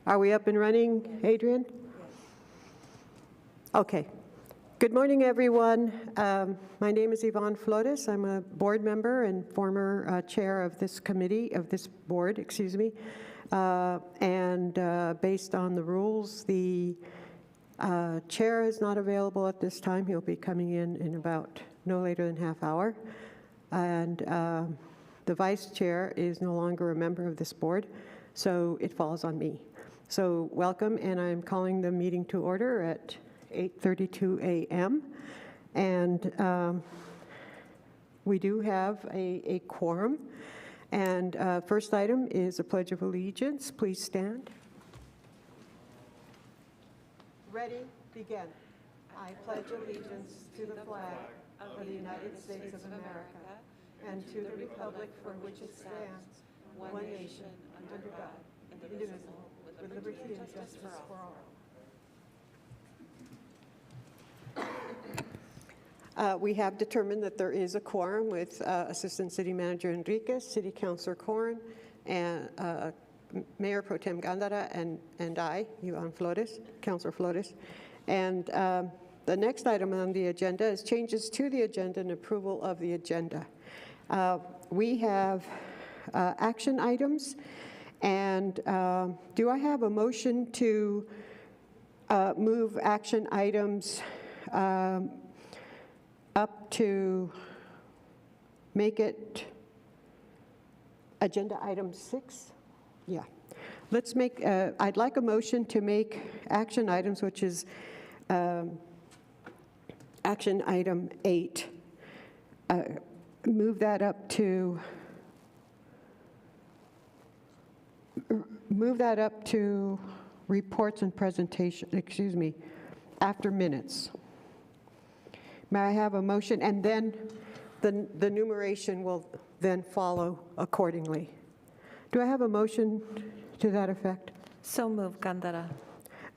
Are we up and running, Adrian? Okay. Good morning, everyone. My name is Yvonne Flores. I'm a board member and former chair of this committee, of this board, excuse me. Based on the rules, the chair is not available at this time. He'll be coming in about no later than half hour. And the vice chair is no longer a member of this board, so it falls on me. So welcome, and I'm calling the meeting to order at 8:32 a.m. And we do have a quorum. And first item is a Pledge of Allegiance. Please stand. Ready, begin. I pledge allegiance to the flag of the United States of America and to the republic for which it stands, one nation, under God, indivisible, with liberty and justice for all. We have determined that there is a quorum with Assistant City Manager Enriquez, City Councilor Corrin, and Mayor Pro Tem Gandara, and I, Yvonne Flores, Councilor Flores. And the next item on the agenda is changes to the agenda and approval of the agenda. We have action items, and do I have a motion to move action items up to make it agenda item 6? Yeah. Let's make, I'd like a motion to make action items, which is action item 8. Move that up to reports and presentation, excuse me, after minutes. May I have a motion? And then the numeration will then follow accordingly. Do I have a motion to that effect? So moved, Gandara.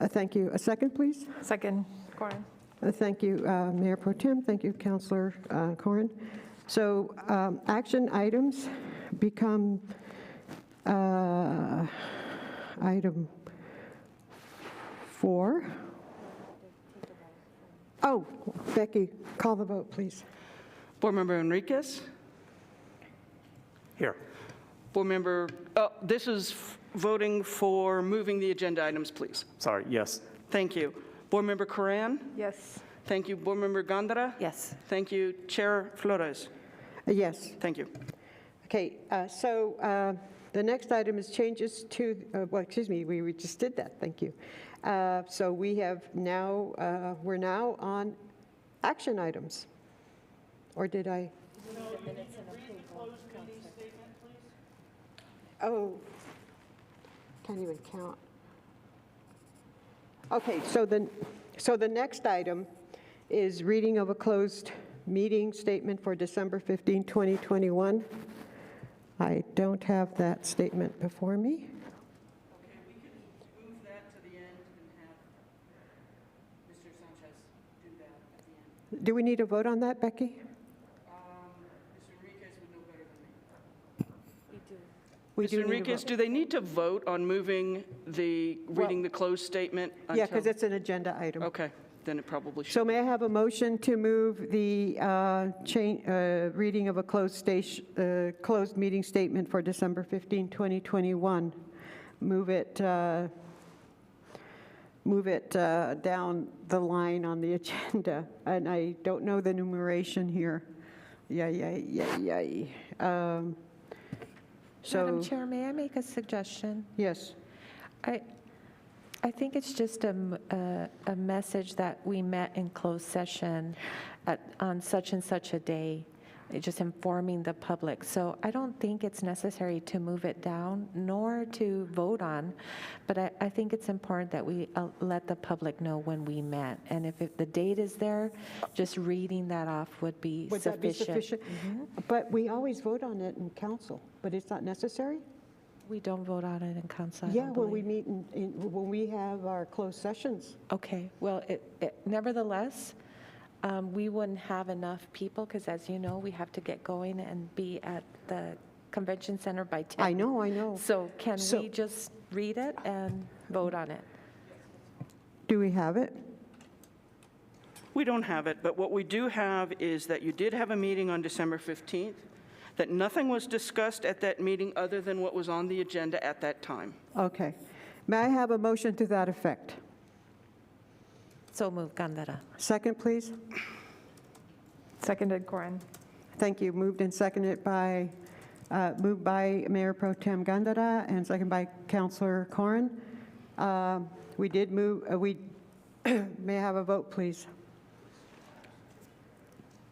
Thank you. A second, please? Second, Corrin. Thank you, Mayor Pro Tem. Thank you, Councilor Corrin. So action items become item 4. Oh, Becky, call the vote, please. Board Member Enriquez? Here. Board Member, this is voting for moving the agenda items, please. Sorry, yes. Thank you. Board Member Corrin? Yes. Thank you. Board Member Gandara? Yes. Thank you. Chair Flores? Yes. Thank you. Okay, so the next item is changes to, well, excuse me, we just did that, thank you. So we have now, we're now on action items. Or did I? Oh, can't even count. Okay, so the next item is reading of a closed meeting statement for December 15, 2021. I don't have that statement before me. Okay, we can move that to the end and have Mr. Sanchez do that at the end. Do we need a vote on that, Becky? Mr. Enriquez would know better than me. We do. Mr. Enriquez, do they need to vote on moving the, reading the closed statement? Yeah, because it's an agenda item. Okay, then it probably should. So may I have a motion to move the reading of a closed meeting statement for December 15, 2021? Move it down the line on the agenda. And I don't know the numeration here. Madam Chair, may I make a suggestion? Yes. I think it's just a message that we met in closed session on such and such a day, just informing the public. So I don't think it's necessary to move it down nor to vote on, but I think it's important that we let the public know when we met. And if the date is there, just reading that off would be sufficient. Would that be sufficient? Mm-hmm. But we always vote on it in council, but it's not necessary? We don't vote on it in council. Yeah, when we meet when we have our closed sessions. Okay, well, nevertheless, we wouldn't have enough people because, as you know, we have to get going and be at the convention center by 10. I know, I know. So can So- we just read it and vote on it? Do we have it? We don't have it, but what we do have is that you did have a meeting on December 15th, that nothing was discussed at that meeting other than what was on the agenda at that time. Okay. May I have a motion to that effect? So move, Gandara. Second, please. Seconded, Corin. Thank you. Moved and seconded by, moved by Mayor Pro Tem Gandara and second by Councilor Corrin. We did move, may I have a vote, please?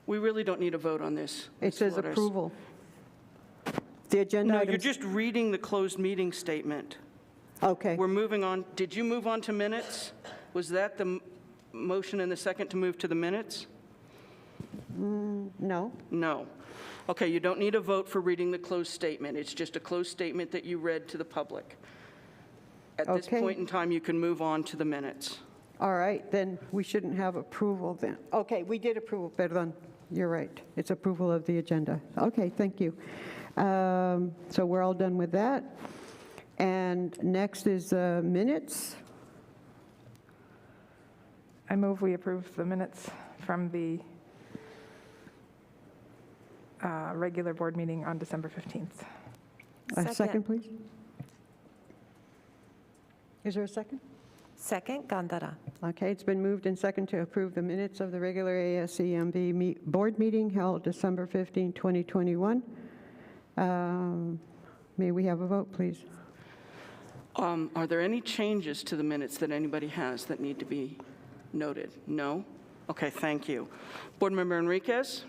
We really don't need a vote on this. It Ms. says Flores. approval. The agenda No, you're items. just reading the closed meeting statement. Okay. We're moving on. Did you move on to minutes? Was that the motion and the second to move to the minutes? No. No. Okay, you don't need a vote for reading the closed statement. It's just a closed statement that you read to the public. At this Okay. point in time, you can move on to the minutes. All right, then we shouldn't have approval then. Okay, we did approval, perdón. You're right. It's approval of the agenda. Okay, thank you. So we're all done with that. And next is minutes. I move we approve the minutes from the regular board meeting on December 15th. A second, please. Is there a second? Second, Gandara. Okay, it's been moved and second to approve the minutes of the regular ASCMV board meeting held December 15, 2021. May we have a vote, please? Are there any changes to the minutes that anybody has that need to be noted? No? Okay, thank you. Board Member Enriquez?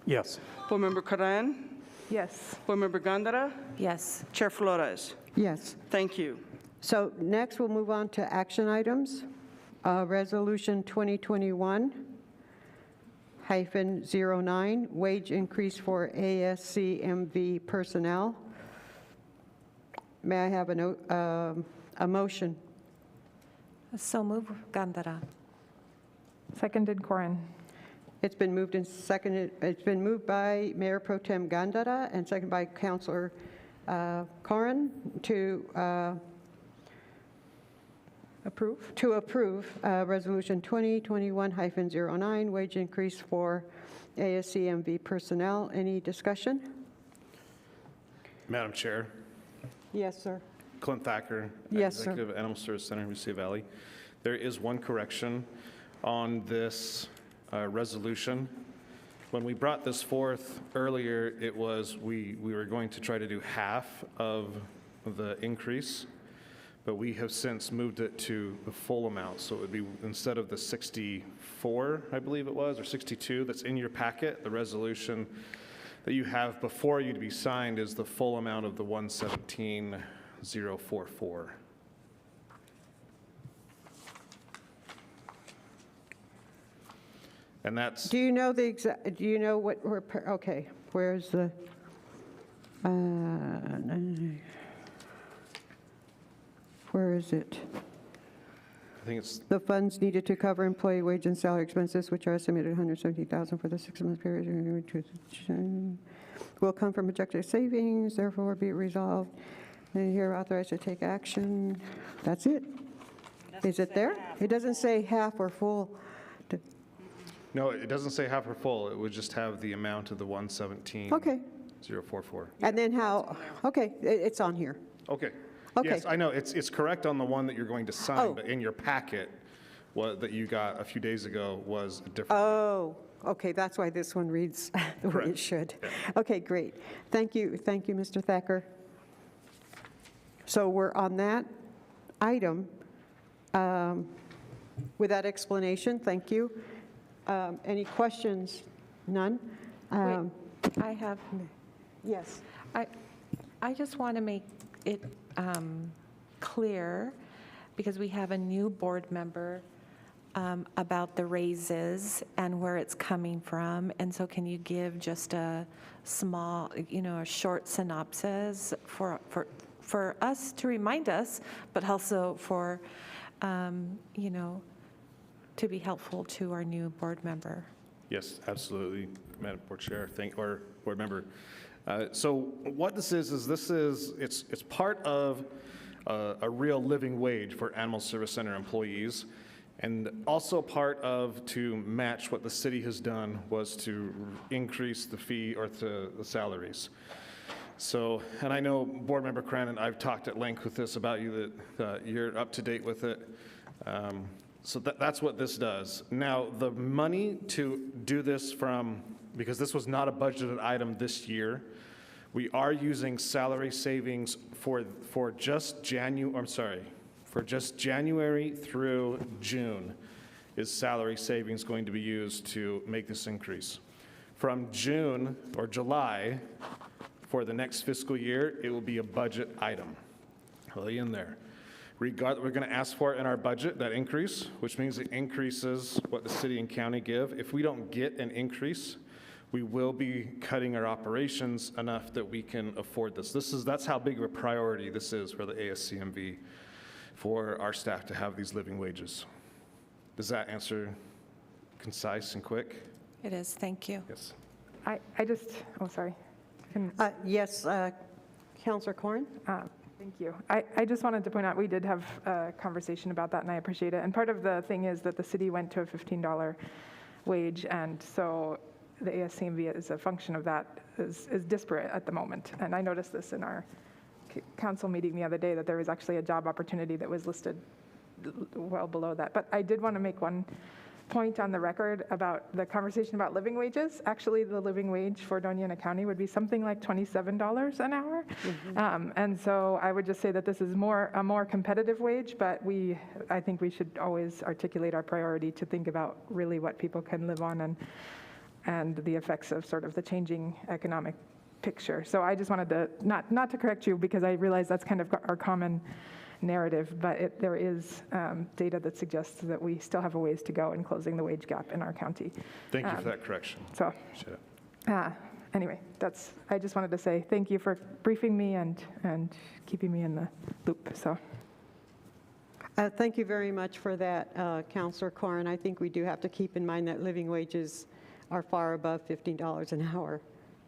Yes. Board Member Corrin? Yes. Board Member Gandara? Yes. Chair Flores? Yes. Thank you. So next, we'll move on to action items. Resolution 2021-09, wage increase for ASCMV personnel. May I have a motion? So move, Gandara. Seconded, Corin. It's been moved and seconded, it's been moved by Mayor Pro Tem Gandara and seconded by Councilor Corrin to approve Resolution 2021-09, wage increase for ASCMV personnel. Any discussion? Madam Chair, Yes, sir. Clint Thacker. Yes, sir. Executive Animal Service Center, Lucia Valley. There is one correction on this resolution. When we brought this forth earlier, it was we were going to try to do half of the increase, but we have since moved it to the full amount. So it would be, instead of the 64, I believe it was, or 62 that's in your packet, the resolution that you have before you to be signed is the full amount of the 117,044. And that's, Do you know the exact, do you know what, okay, where's the, where is it? I think it's, The funds needed to cover employee wage and salary expenses, which are estimated $170,000 for the 6-month period, will come from projected savings, therefore be it resolved. And here authorized to take action. That's it. Is it there? It doesn't say half or full. no, it doesn't say half or full. It would just have the amount of the 117,044. Okay. And then how, okay, it's on here. Okay. Okay. Yes, I know, it's correct on the one that you're going to sign, Oh. but in your packet, what, that you got a few days ago was a different. Oh, okay, that's why this one reads the way it Correct. should. Okay, great. Thank you, Mr. Thacker. So we're on that item. With that explanation, thank you. Any questions? None? Wait, I have, Yes. I just want to make it clear, because we have a new board member, about the raises and where it's coming from. And so can you give just a small, a short synopsis for us to remind us, but also for, to be helpful to our new board member? Yes, absolutely, Madam Board Chair, board member. So what this is it's part of a real living wage for Animal Service Center employees, and also part of to match what the city has done was to increase the fee or the salaries. So, and I know Board Member Cranon, I've talked at length with this about you, that you're up to date with it. So that's what this does. Now, the money to do this because this was not a budgeted item this year, we are using salary savings for just January through June is salary savings going to be used to make this increase. From June or July for the next fiscal year, it will be a budget item. Really in there. We're going to ask for it in our budget, that increase, which means it increases what the city and county give. If we don't get an increase, we will be cutting our operations enough that we can afford this. That's how big of a priority this is for the ASCMV, for our staff to have these living wages. Does that answer concise and quick? It is, thank you. Yes. I just, oh, sorry. Yes, Councilor Corn? Thank you. I just wanted to point out, we did have a conversation about that, and I appreciate it. And part of the thing is that the city went to a $15 wage, and so the ASCMV, as a function of that, is disparate at the moment. And I noticed this in our council meeting the other day, that there was actually a job opportunity that was listed well below that. But I did want to make one point on the record about the conversation about living wages. Actually, the living wage for Doña Ana County would be something like $27 an hour. And so I would just say that this is a more competitive wage, but I think we should always articulate our priority to think about really what people can live on and the effects of sort of the changing economic picture. So I just wanted to, not to correct you, because I realize that's kind of our common narrative, but there is data that suggests that we still have a ways to go in closing the wage gap in our county. Thank you for that correction. So anyway, I just wanted to say thank you for briefing me and keeping me in the loop. So. Thank you very much for that, Councilor Corn. I think we do have to keep in mind that living wages are far above $15 an hour,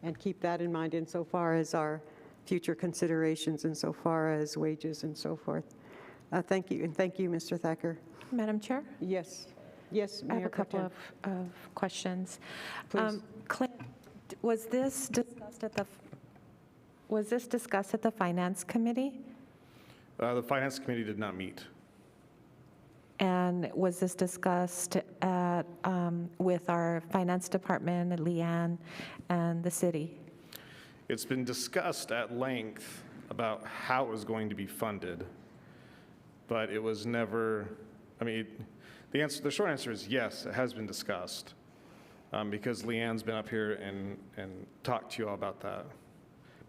and keep that in mind insofar as our future considerations insofar as wages and so forth. Thank you, and thank you, Mr. Thacker. Madam Chair? Yes. Yes, I have Mayor a couple Pro of questions. Please. Clint, was this discussed at the Finance Committee? The Finance Committee did not meet. And was this discussed with our Finance Department, Leanne, and the city? It's been discussed at length about how it was going to be funded, but it was never, I mean, the short answer is yes, it has been discussed, because Leanne's been up here and talked to you all about that.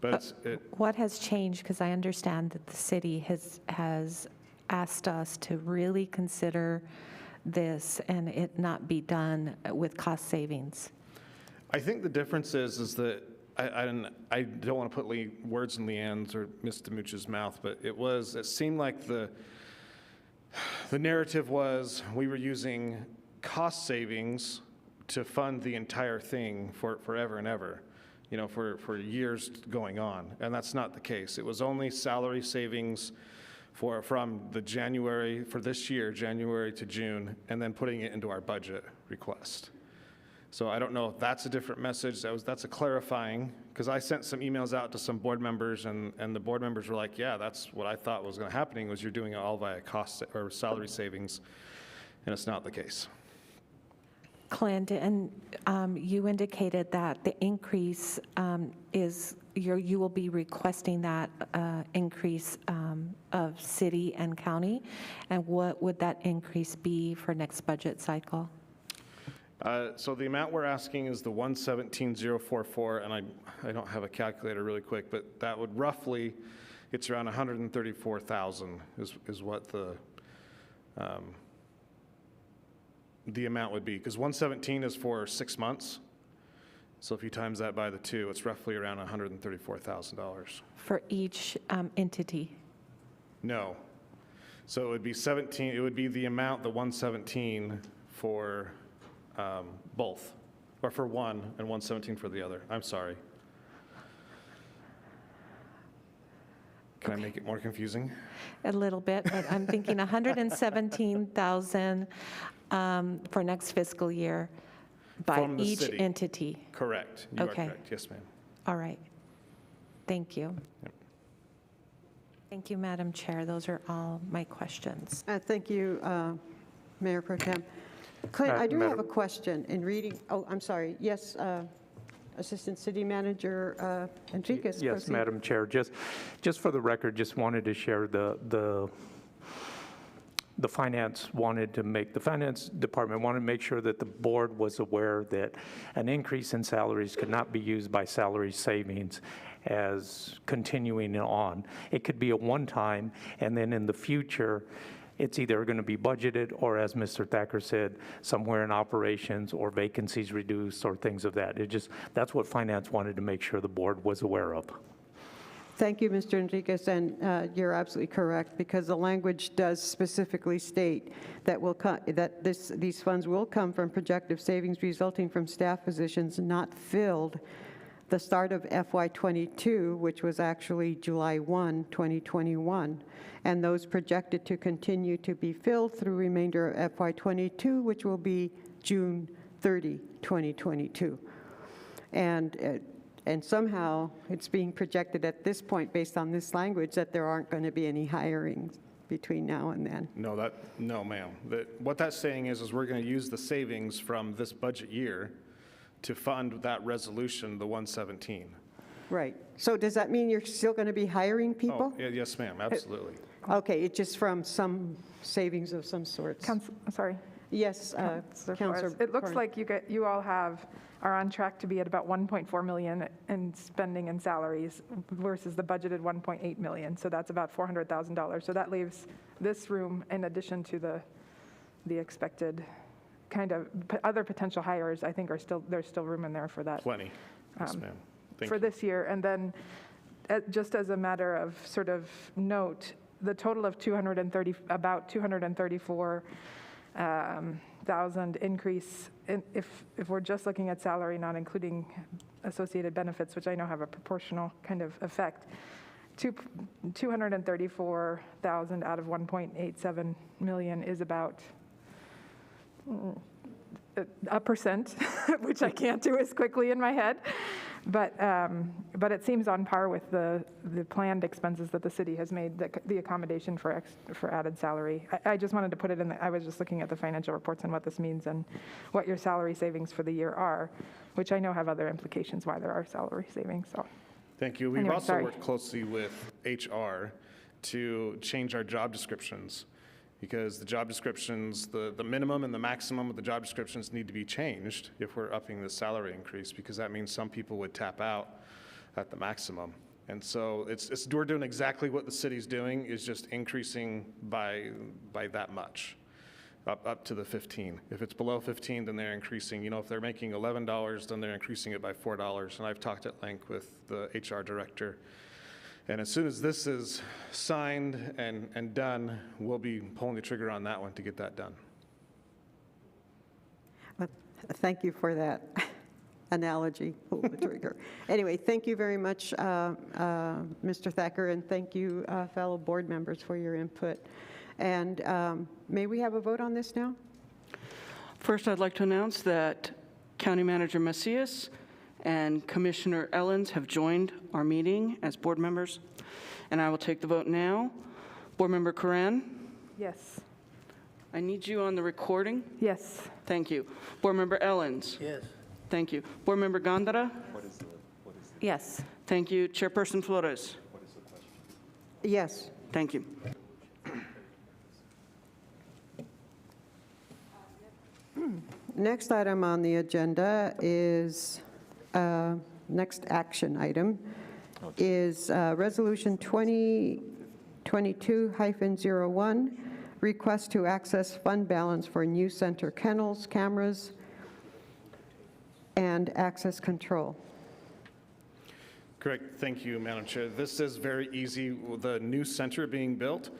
But what has changed? Because I understand that the city has asked us to really consider this and it not be done with cost savings. I think the difference is that I don't want to put words in Leanne's or Ms. DeMuch's mouth, but it seemed like the narrative was we were using cost savings to fund the entire thing for forever and ever, for years going on, and that's not the case. It was only salary savings from this year, January to June, and then putting it into our budget request. So I don't know if that's a different message. That's a clarifying, because I sent some emails out to some board members, and the board members were like, yeah, that's what I thought was going to happen, was you're doing it all via cost or salary savings, and it's not the case. Clint, and you indicated that the increase is, you will be requesting that increase of city and county, and what would that increase be for next budget cycle? So the amount we're asking is the 117,044, and I don't have a calculator really quick, but that would roughly, it's around 134,000 is what the amount would be, because 117 is for 6 months. So if you times that by the 2, it's roughly around $134,000. For each entity? No. So it would be 17, it would be the amount, the 117 for both, or for one and 117 for the other. I'm sorry. Can I make it more confusing? A little bit, but I'm thinking 117,000 for next fiscal year by From the each city. entity. Correct. You are Okay. correct. Yes, ma'am. All right. Thank you. Yep. Thank you, Madam Chair. Those are all my questions. Thank you, Mayor Pro Tem. Clint, I do have a question in reading, I'm sorry, yes, Assistant City Manager Enriquez. Yes, proceed. Madam Chair, just for the record, just wanted to share the finance department wanted to make sure that the board was aware that an increase in salaries could not be used by salary savings as continuing on. It could be a one-time, and then in the future, it's either going to be budgeted or, as Mr. Thacker said, somewhere in operations or vacancies reduced or things of that. That's what finance wanted to make sure the board was aware of. Thank you, Mr. Enriquez, and you're absolutely correct, because the language does specifically state that these funds will come from projected savings resulting from staff positions not filled the start of FY22, which was actually July 1, 2021, and those projected to continue to be filled through remainder of FY22, which will be June 30, 2022. And somehow it's being projected at this point, based on this language, that there aren't going to be any hirings between now and then. No, ma'am. What that's saying is we're going to use the savings from this budget year to fund that resolution, the 117. Right. So does that mean you're still going to be hiring people? Oh, yes, ma'am, absolutely. Okay, it's just from some savings of some sort. Sorry. Yes, Councilor Councilor. Flores. It looks like you all are on track to be at about 1.4 million in spending and salaries versus the budgeted 1.8 million. So that's about $400,000. So that leaves this room, in addition to the expected kind of other potential hires, I think there's still room in there for that. Plenty. Yes, ma'am. Thank For you. this year. And then just as a matter of sort of note, the total of about 234,000 increase, if we're just looking at salary, not including associated benefits, which I know have a proportional kind of effect, 234,000 out of 1.87 million is about a percent, which I can't do as quickly in my head, but it seems on par with the planned expenses that the city has made, the accommodation for added salary. I just wanted to put it in. I was just looking at the financial reports and what this means and what your salary savings for the year are, which I know have other implications why there are salary savings. So. Thank you. We've Anyway, also sorry. worked closely with HR to change our job descriptions, because the job descriptions, the minimum and the maximum of the job descriptions need to be changed if we're upping the salary increase, because that means some people would tap out at the maximum. And so we're doing exactly what the city's doing, is just increasing by that much, up to the 15. If it's below 15, then they're increasing. If they're making $11, then they're increasing it by $4. And I've talked at length with the HR director. And as soon as this is signed and done, we'll be pulling the trigger on that one to get that done. Thank you for that analogy, pull the trigger. Anyway, thank you very much, Mr. Thacker, and thank you, fellow board members, for your input. And may we have a vote on this now? First, I'd like to announce that County Manager Macias and Commissioner Ellens have joined our meeting as board members, and I will take the vote now. Board Member Coran? Yes. I need you on the recording. Yes. Thank you. Board Member Ellens? Yes. Thank you. Board Member Gondara? Yes. Thank you. Chairperson Flores? Yes. Thank you. Next item on the agenda is, next action item is Resolution 2022-01, request to access fund balance for new center kennels, cameras, and access control. Correct. Thank you, Madam Chair. This is very easy. The new center being built,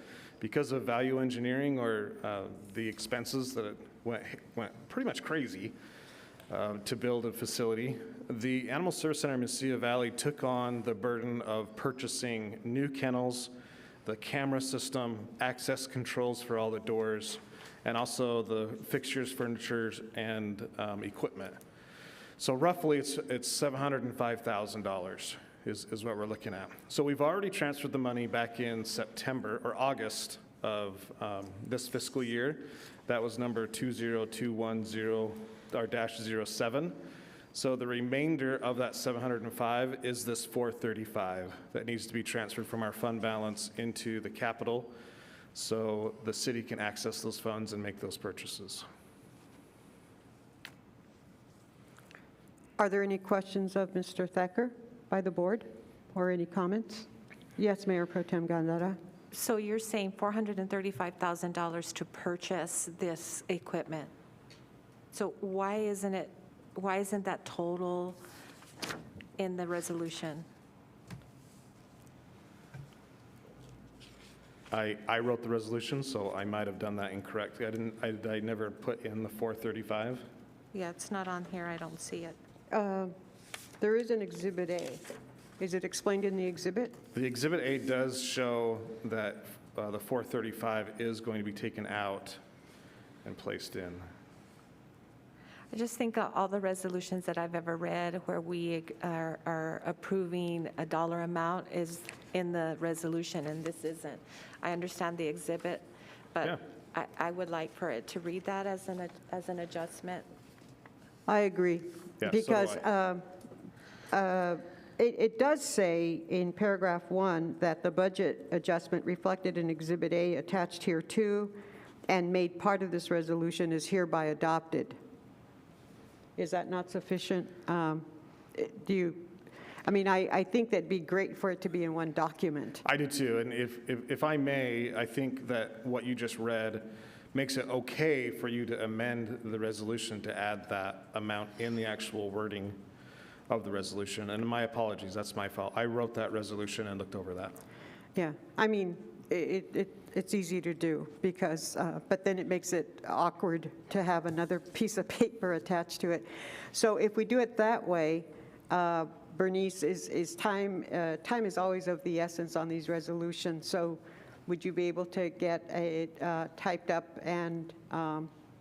because of value engineering or the expenses that went pretty much crazy, to build a facility. The Animal Service Center in Mesilla Valley took on the burden of purchasing new kennels, the camera system, access controls for all the doors, and also the fixtures, furniture, and equipment. So roughly, it's $705,000 is what we're looking at. So we've already transferred the money back in September or August of this fiscal year. That was number 20210-07. So the remainder of that 705 is this 435 that needs to be transferred from our fund balance into the capital so the city can access those funds and make those purchases. Are there any questions of Mr. Thacker by the board, or any comments? Yes, Mayor Pro Tem Gondara. So you're saying $435,000 to purchase this equipment? So why isn't that total in the resolution? I wrote the resolution, so I might have done that incorrectly. I never put in the 435. Yeah, it's not on here, I don't see it. There is an Exhibit A. Is it explained in the exhibit? The Exhibit A does show that the 435 is going to be taken out and placed in. I just think all the resolutions that I've ever read where we are approving a dollar amount is in the resolution, and this isn't. I understand the exhibit, but I would like for it to read that as an adjustment. I agree. Yeah, so Because do it does say in paragraph 1 that the budget adjustment reflected in Exhibit A attached here too and made part of this resolution is hereby adopted. Is that not sufficient? I think that'd be great for it to be in one document. I do too, and if I may, I think that what you just read makes it okay for you to amend the resolution to add that amount in the actual wording of the resolution. And my apologies, that's my fault. I wrote that resolution and looked over that. Yeah, it's easy to do because, but then it makes it awkward to have another piece of paper attached to it. So if we do it that way, Bernice, is time is always of the essence on these resolutions. So would you be able to get it typed up and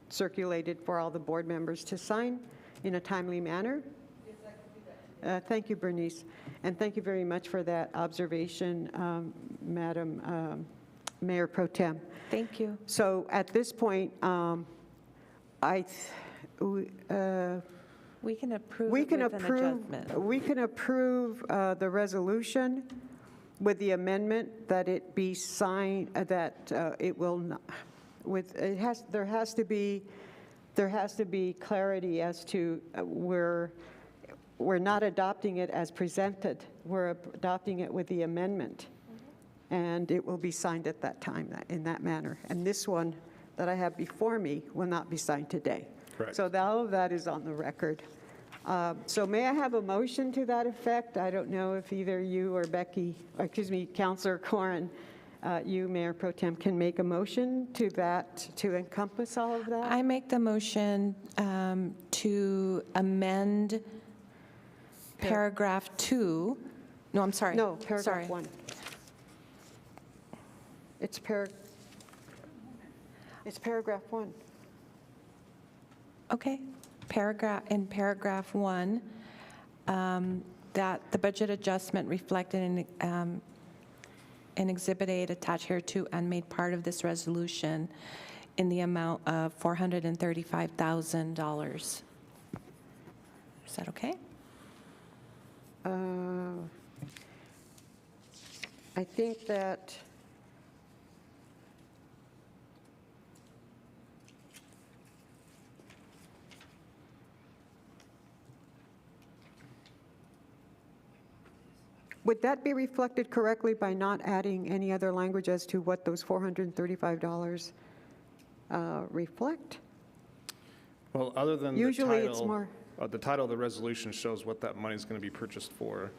circulated for all the board members to sign in a timely manner? Yes, I can do that. Thank you, Bernice. And thank you very much for that observation, Madam Mayor Pro Tem. Thank you. So at this point, We can approve we it can with an adjustment. we can approve the resolution with the amendment that it be signed, that it will not, there has to be clarity as to we're not adopting it as presented. We're adopting it with the amendment. And it will be signed at that time, in that manner. And this one that I have before me will not be signed today. Correct. So all of that is on the record. So may I have a motion to that effect? I don't know if either you or Councilor Corrin, you, Mayor Pro Tem, can make a motion to that, to encompass all of that? I make the motion to amend paragraph 2. No, I'm sorry. No, paragraph Sorry. 1. It's paragraph 1. Okay. In paragraph 1, that the budget adjustment reflected in Exhibit A attached here to and made part of this resolution in the amount of $435,000. Is that okay? I think that would that be reflected correctly by not adding any other language as to what those $435 reflect? Well, other than Usually it's more. The title of the resolution shows what that money is going to be purchased for.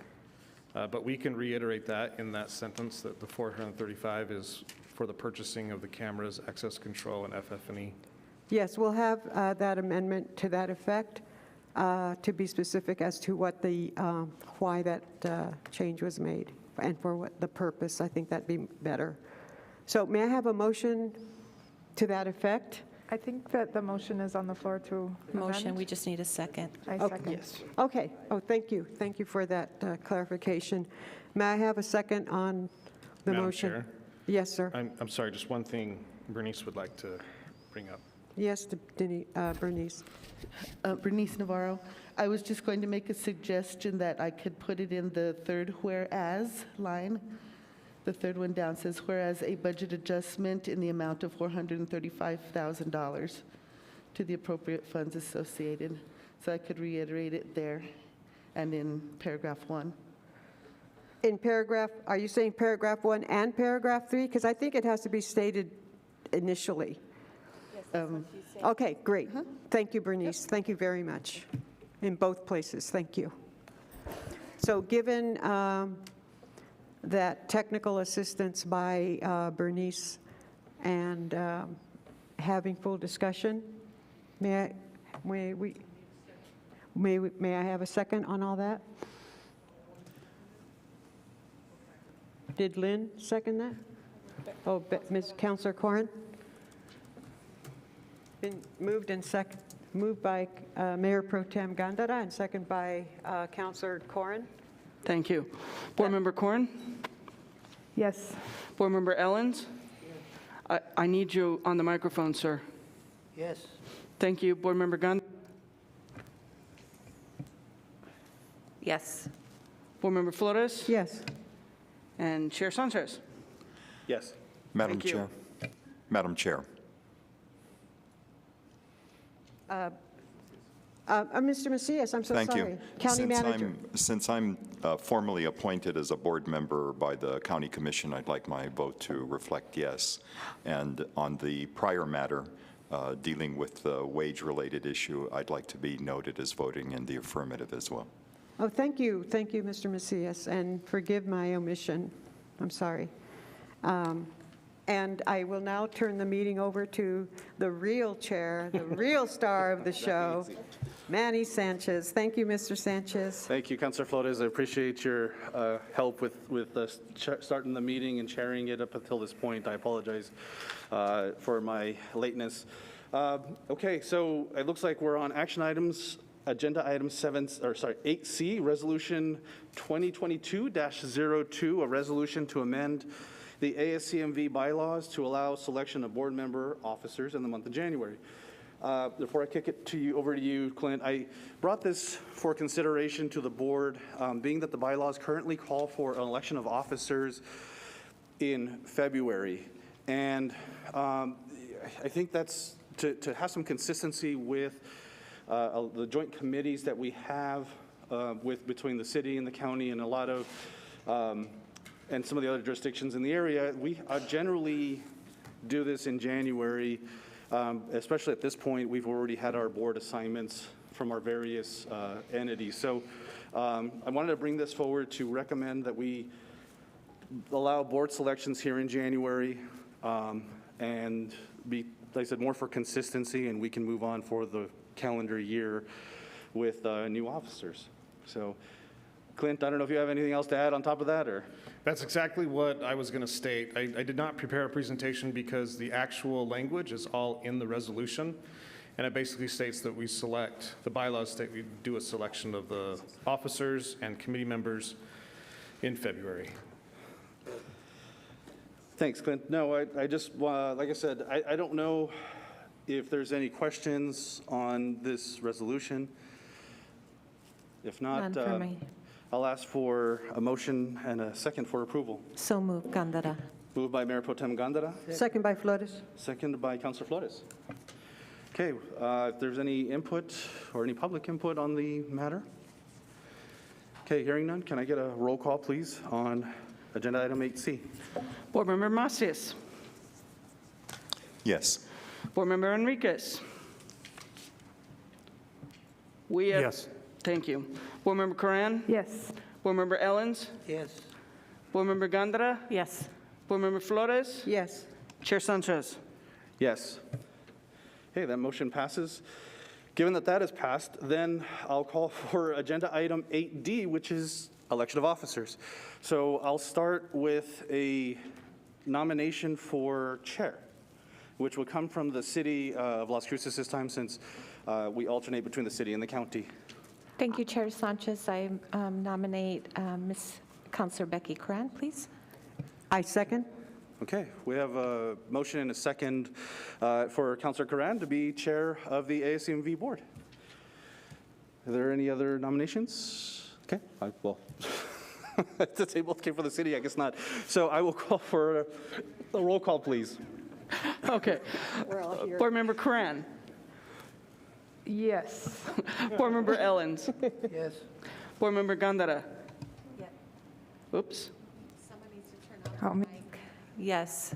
But we can reiterate that in that sentence, that the 435 is for the purchasing of the cameras, access control, and FF&E. Yes, we'll have that amendment to that effect. to be specific as to what the, why that change was made and for what the purpose. I think that'd be better. So may I have a motion to that effect? I think that the motion is on the floor to Motion, amend. we just need a second. I Okay. second. Yes. Okay. Oh, thank you. Thank you for that clarification. May I have a second on the Madam motion? Chair, Yes, sir. I'm sorry, just one thing Bernice would like to bring up. Yes, Bernice. Bernice Navarro. I was just going to make a suggestion that I could put it in the third whereas line. The third one down says, whereas a budget adjustment in the amount of $435,000 to the appropriate funds associated. So I could reiterate it there and in paragraph 1. In paragraph, are you saying paragraph 1 and paragraph 3? Because I think it has to be stated initially. Okay, great. Thank you, Bernice. Thank you very much. In both places, thank you. So given that technical assistance by Bernice and having full discussion, may I have a second on all that? Did Lynn second that? Oh, Ms. Counselor Corrin? Been moved and moved by Mayor Pro Tem Gandara and second by Counselor Corrin. Thank you. Board Member Corrin? Yes. Board Member Ellens? I need you on the microphone, sir. Yes. Thank you. Board Member Gunn? Yes. Board Member Flores? Yes. And Chair Sanchez? Yes. Madam Thank you. Chair. Madam Chair. Mr. Macias, I'm so Thank sorry. you. County Manager. Since I'm formally appointed as a board member by the County Commission, I'd like my vote to reflect yes. And on the prior matter, dealing with the wage-related issue, I'd like to be noted as voting in the affirmative as well. Oh, thank you. Thank you, Mr. Macias, and forgive my omission. I'm sorry. And I will now turn the meeting over to the real chair, the real star of the show, Manny Sanchez. Thank you, Mr. Sanchez. Thank you, Councilor Flores. I appreciate your help with starting the meeting and chairing it up until this point. I apologize for my lateness. Okay, so it looks like we're on action items. Agenda item 8C, Resolution 2022-02, a resolution to amend the ASCMV bylaws to allow selection of board member officers in the month of January. Before I kick it over to you, Clint, I brought this for consideration to the board, being that the bylaws currently call for an election of officers in February. And I think that's to have some consistency with the joint committees that we have between the city and the county and a lot of and some of the other jurisdictions in the area. We generally do this in January, especially at this point. We've already had our board assignments from our various entities. So I wanted to bring this forward to recommend that we allow board selections here in January and be, like I said, more for consistency, and we can move on for the calendar year with new officers. So, Clint, I don't know if you have anything else to add on top of that, or? That's exactly what I was going to state. I did not prepare a presentation because the actual language is all in the resolution, and it basically states that we select, the bylaws state we do a selection of the officers and committee members in February. Thanks, Clint. No, I just, like I said, I don't know if there's any questions on this resolution. If not, None for me. I'll ask for a motion and a second for approval. So move, Gandara. Moved by Mayor Pro Tem Gandara, Second by Flores. seconded by Councilor Flores. Okay, if there's any input or any public input on the matter? Okay, hearing none, can I get a roll call, please, on agenda item 8C? Board Member Macias? Yes. Board Member Enriquez? Yes. Thank you. Board Member Corrin? Yes. Board Member Ellens? Yes. Board Member Gandara? Yes. Board Member Flores? Yes. Chair Sanchez? Yes. Okay, that motion passes. Given that that is passed, then I'll call for agenda item 8D, which is election of officers. So I'll start with a nomination for chair, which would come from the city of Las Cruces this time, since we alternate between the city and the county. Thank you, Chair Sanchez. I nominate Ms. Councilor Becky Cran, please. I second. Okay, we have a motion and a second for Councilor Karan to be chair of the ASCMV board. Are there any other nominations? Okay, well, since they both came from the city, I guess not. So I will call for a roll call, please. Okay. We're all here. Board Member Karan. Yes. Board Member Ellens. Yes. Board Member Gandara. Yes. Oops. Someone needs to turn Help on me. the mic. Yes.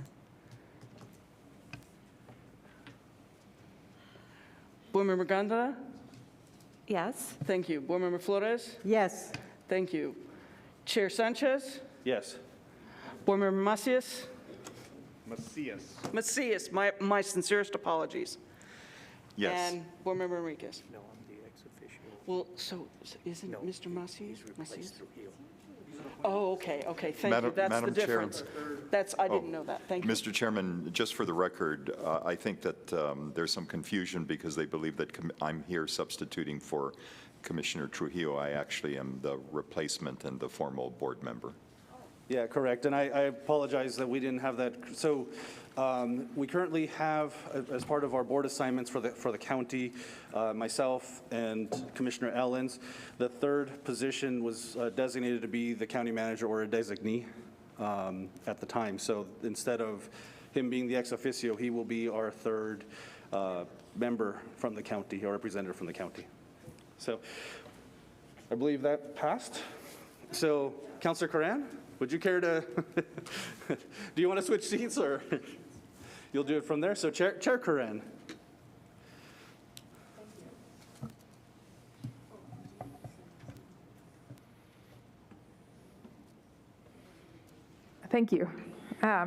Board Member Gandara. Yes. Thank you. Board Member Flores. Yes. Thank you. Chair Sanchez. Yes. Board Member Macias. Macias. My sincerest apologies. Yes. And Board Member Enriquez. No, I'm the ex-officio. Well, so isn't Mr. Macias? Oh, okay, thank you. Madam- That's the Madam Chair. difference. I didn't know that. Thank you. Mr. Chairman, just for the record, I think that there's some confusion because they believe that I'm here substituting for Commissioner Trujillo. I actually am the replacement and the formal board member. Yeah, correct. And I apologize that we didn't have that. So we currently have, as part of our board assignments for the county, myself and Commissioner Ellens, the third position was designated to be the county manager or a designee at the time. So instead of him being the ex officio, he will be our third member from the county, or representative from the county. So I believe that passed. So Councilor Karan, would you care to, do you want to switch seats, or you'll do it from there? So Chair Karan. Thank you.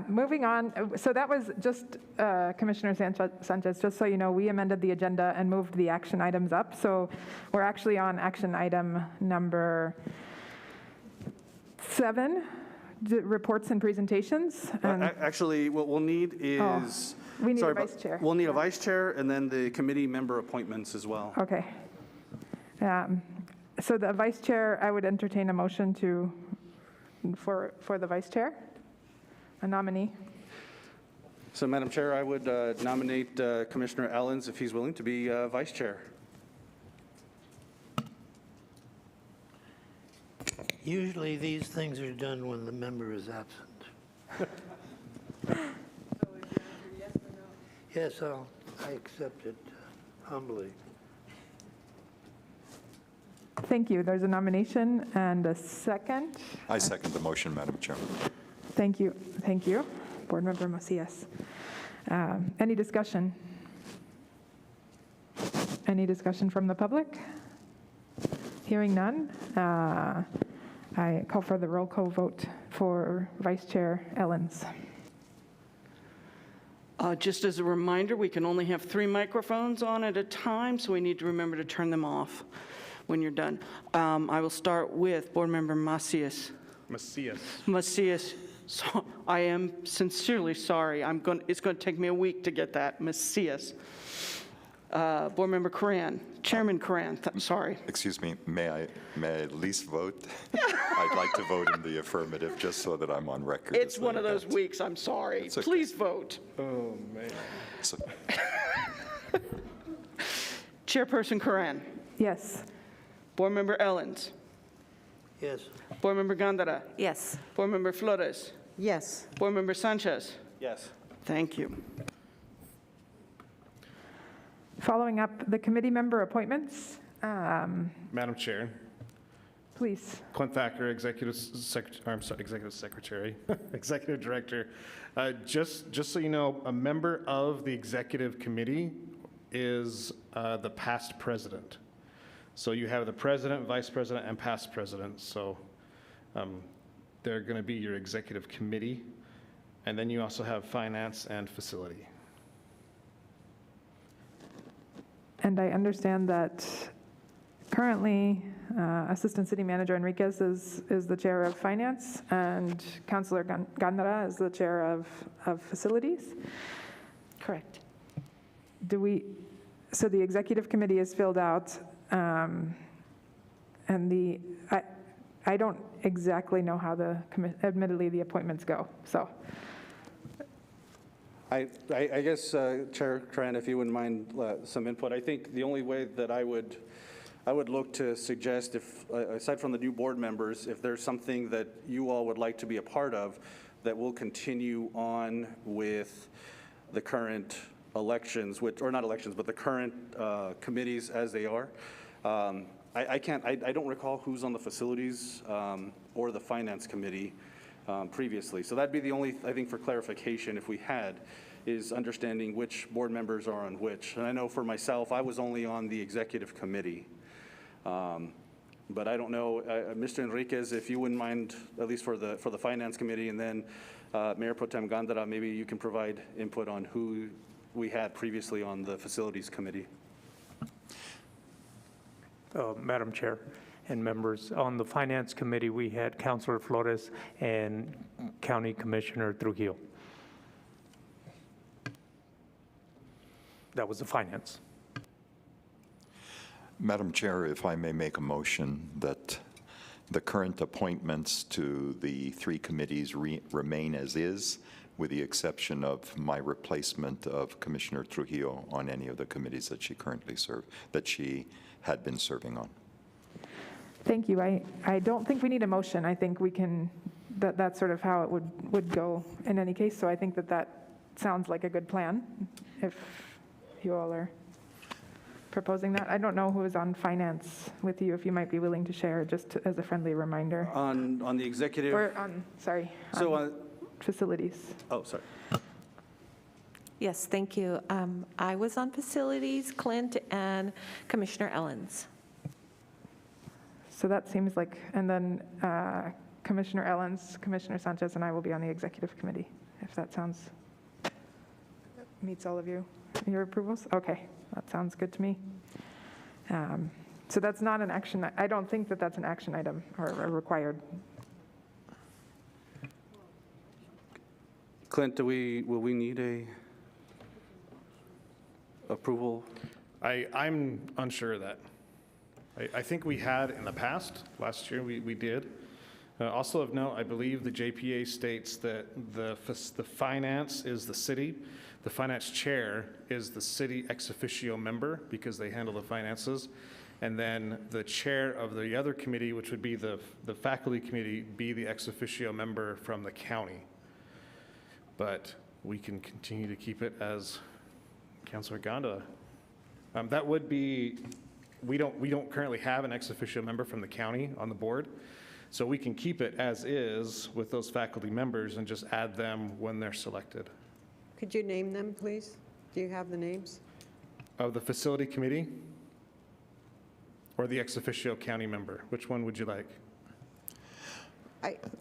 Moving on, so that was just Commissioner Sanchez, just so you know, we amended the agenda and moved the action items up. So we're actually on action item number 7, reports and presentations. And Actually, what we'll need is. we need a sorry, vice chair. We'll need a vice chair and then the committee member appointments as well. Okay. So the vice chair, I would entertain a motion for the vice chair, a nominee. So Madam Chair, I would nominate Commissioner Ellens, if he's willing, to be vice chair. Usually these things are done when the member is absent. Yes, I accept it humbly. Thank you. There's a nomination and a second. I second the motion, Madam Chairman. Thank you. Thank you. Board Member Macias. Any discussion? Any discussion from the public? Hearing none, I call for the roll call vote for Vice Chair Ellens. Just as a reminder, we can only have 3 microphones on at a time, so we need to remember to turn them off when you're done. I will start with Board Member Macias. Macias, so I am sincerely sorry. It's going to take me a week to get that. Macias. Board Member Karan, Chairman Karan, sorry. Excuse me, may I at least vote? I'd like to vote in the affirmative, just so that I'm on record. It's one of those weeks, I'm sorry. It's okay. Please vote. Oh, man. So, Chairperson Karan, Yes. Board Member Ellens, Yes. Board Member Gandara, Yes. Board Member Flores, Yes. Board Member Sanchez. Yes. Thank you. Following up the committee member appointments, Madam Chair, Clint Thacker, Executive Secretary, Executive Director. Just so you know, a member of the Executive Committee is the past president. So you have the president, vice president, and past president. So they're going to be your Executive Committee. And then you also have finance and facility. And I understand that currently Assistant City Manager Enriquez is the Chair of Finance, and Councilor Gandara is the Chair of Facilities. Correct. So the Executive Committee is filled out, and I don't exactly know how admittedly the appointments go, so. I guess, Chair Tran, if you wouldn't mind some input, I think the only way that I would look to suggest, if aside from the new board members, if there's something that you all would like to be a part of, that will continue on with the current elections, or not elections, but the current committees as they are. I don't recall who's on the facilities or the finance committee previously. So that'd be the only, I think, for clarification, if we had, is understanding which board members are on which. And I know for myself, I was only on the executive committee. But I don't know, Mr. Enriquez, if you wouldn't mind, at least for the finance committee, and then Mayor Pro Tem Gandara, maybe you can provide input on who we had previously on the facilities committee. Madam Chair and members, on the Finance Committee, we had Councilor Flores and County Commissioner Trujillo. That was the Finance. Madam Chair, if I may make a motion that the current appointments to the three committees remain as is, with the exception of my replacement of Commissioner Trujillo on any of the committees that she currently she had been serving on. Thank you. I don't think we need a motion. I think we can, that's sort of how it would go in any case. So I think that sounds like a good plan, if you all are proposing that. I don't know who is on finance with you, if you might be willing to share, just as a friendly reminder. On the executive? Or on, sorry, So, facilities. oh, sorry. Yes, thank you. I was on facilities, Clint, and Commissioner Ellens. So that seems like, and then Commissioner Ellens, Commissioner Sanchez, and I will be on the executive committee, if that sounds, meets all of your approvals? Okay, that sounds good to me. So that's not an action, I don't think that that's an action item or required. Clint, will we need a approval? I'm unsure of that. I think we had in the past, last year we did. Also of note, I believe the JPA states that the finance is the city. The finance chair is the city ex officio member because they handle the finances. And then the chair of the other committee, which would be the faculty committee, be the ex officio member from the county. But we can continue to keep it as Councilor Ganda. That would be, we don't currently have an ex officio member from the county on the board, so we can keep it as is with those faculty members and just add them when they're selected. Could you name them, please? Do you have the names? Of the facility committee or the ex officio county member? Which one would you like?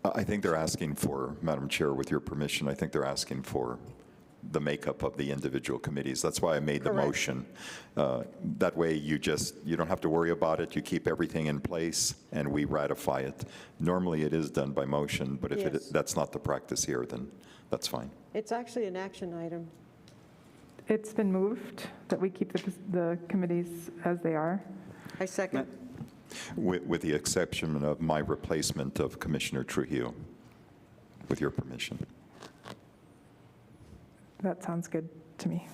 I think they're asking for, Madam Chair, with your permission, I think they're asking for the makeup of the individual committees. That's why I made the Correct. motion. That way you don't have to worry about it. You keep everything in place and we ratify it. Normally it is done by motion, but if Yes. that's not the practice here, then that's fine. It's actually an action item. It's been moved that we keep the committees as they are. I second. With the exception of my replacement of Commissioner Trujillo, with your permission. That sounds good to me.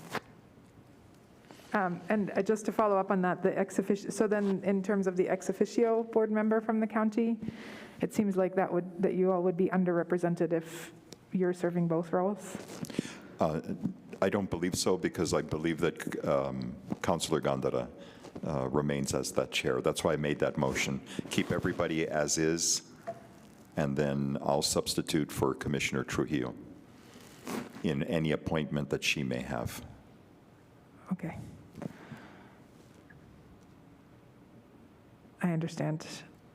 And just to follow up on that, the ex officio, so then in terms of the ex officio board member from the county, it seems like that you all would be underrepresented if you're serving both roles? I don't believe so, because I believe that Councilor Gandara remains as that chair. That's why I made that motion. Keep everybody as is, and then I'll substitute for Commissioner Trujillo in any appointment that she may have. Okay. I understand.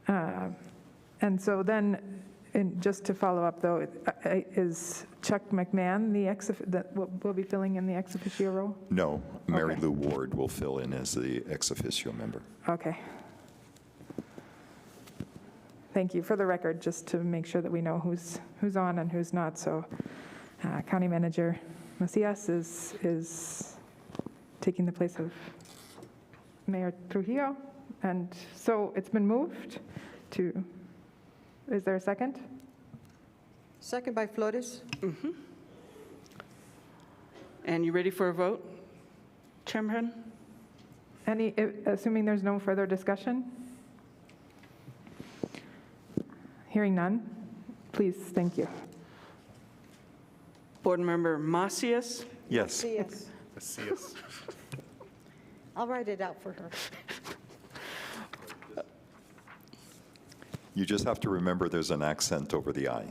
And so then, And just to follow up, though, is Chuck McMahon that will be filling in the ex officio role? No, Mary Okay. Lou Ward will fill in as the ex officio member. Okay. Thank you. For the record, just to make sure that we know who's on and who's not. So County Manager Macias is taking the place of Mayor Trujillo. And so it's been moved to, is there a second? Second by Flores. And you ready for a vote, Chairman? Assuming there's no further discussion? Hearing none, please, thank you. Board Member Macias? Yes. Yes. I'll write it out for her. You just have to remember there's an accent over the I.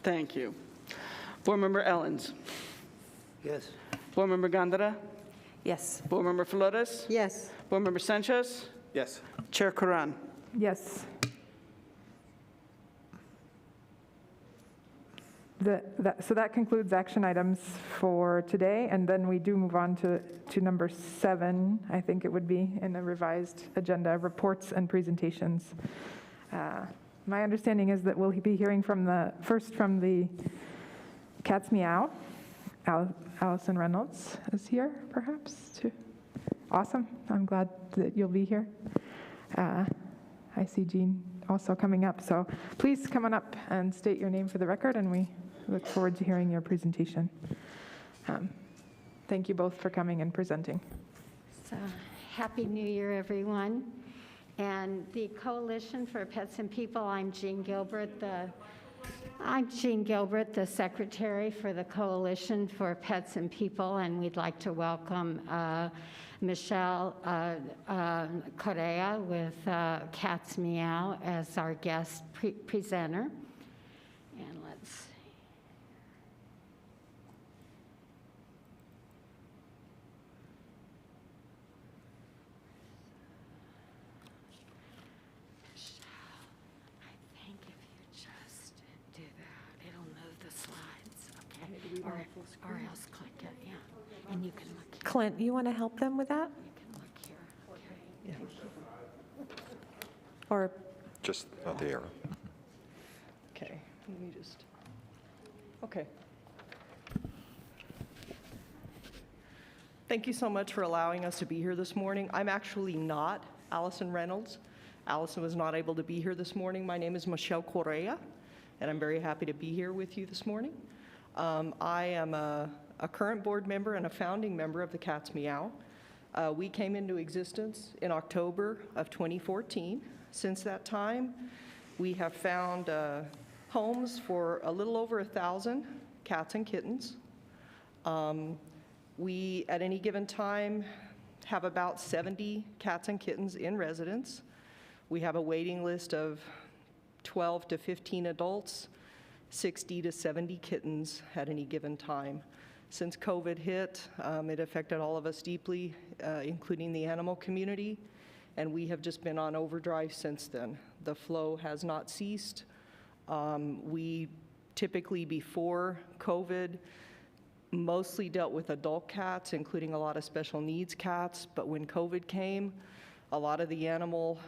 Thank you. Board Member Ellens? Yes. Board Member Gondara? Yes. Board Member Flores? Yes. Board Member Sanchez? Yes. Chair Corran? Yes. So that concludes action items for today, and then we do move on to number 7, I think it would be, in the revised agenda, reports and presentations. My understanding is that we'll be hearing first from the Cat's Meow. Allison Reynolds is here, perhaps, too. Awesome. I'm glad that you'll be here. I see Jean also coming up. So please come on up and state your name for the record, and we look forward to hearing your presentation. Thank you both for coming and presenting. So, Happy New Year, everyone. And the Coalition for Pets and People, I'm Jean Gilbert, the secretary for the Coalition for Pets and People, and we'd like to welcome Michelle Correa with Cat's Meow as our guest presenter. And let's see. Or else click it, yeah. And you can look here. Clint, you want to help them with that? You can look here. Okay. Or Just there. Okay, let me just, okay. Thank you so much for allowing us to be here this morning. I'm actually not Allison Reynolds. Allison was not able to be here this morning. My name is Michelle Correa, and I'm very happy to be here with you this morning. I am a current board member and a founding member of the Cat's Meow. We came into existence in October of 2014. Since that time, we have found homes for a little over 1,000 cats and kittens. We, at any given time, have about 70 cats and kittens in residence. We have a waiting list of 12 to 15 adults, 60 to 70 kittens at any given time. Since COVID hit, it affected all of us deeply, including the animal community, and we have just been on overdrive since then. The flow has not ceased. We typically, before COVID, mostly dealt with adult cats, including a lot of special needs cats, but when COVID came, a lot of the animal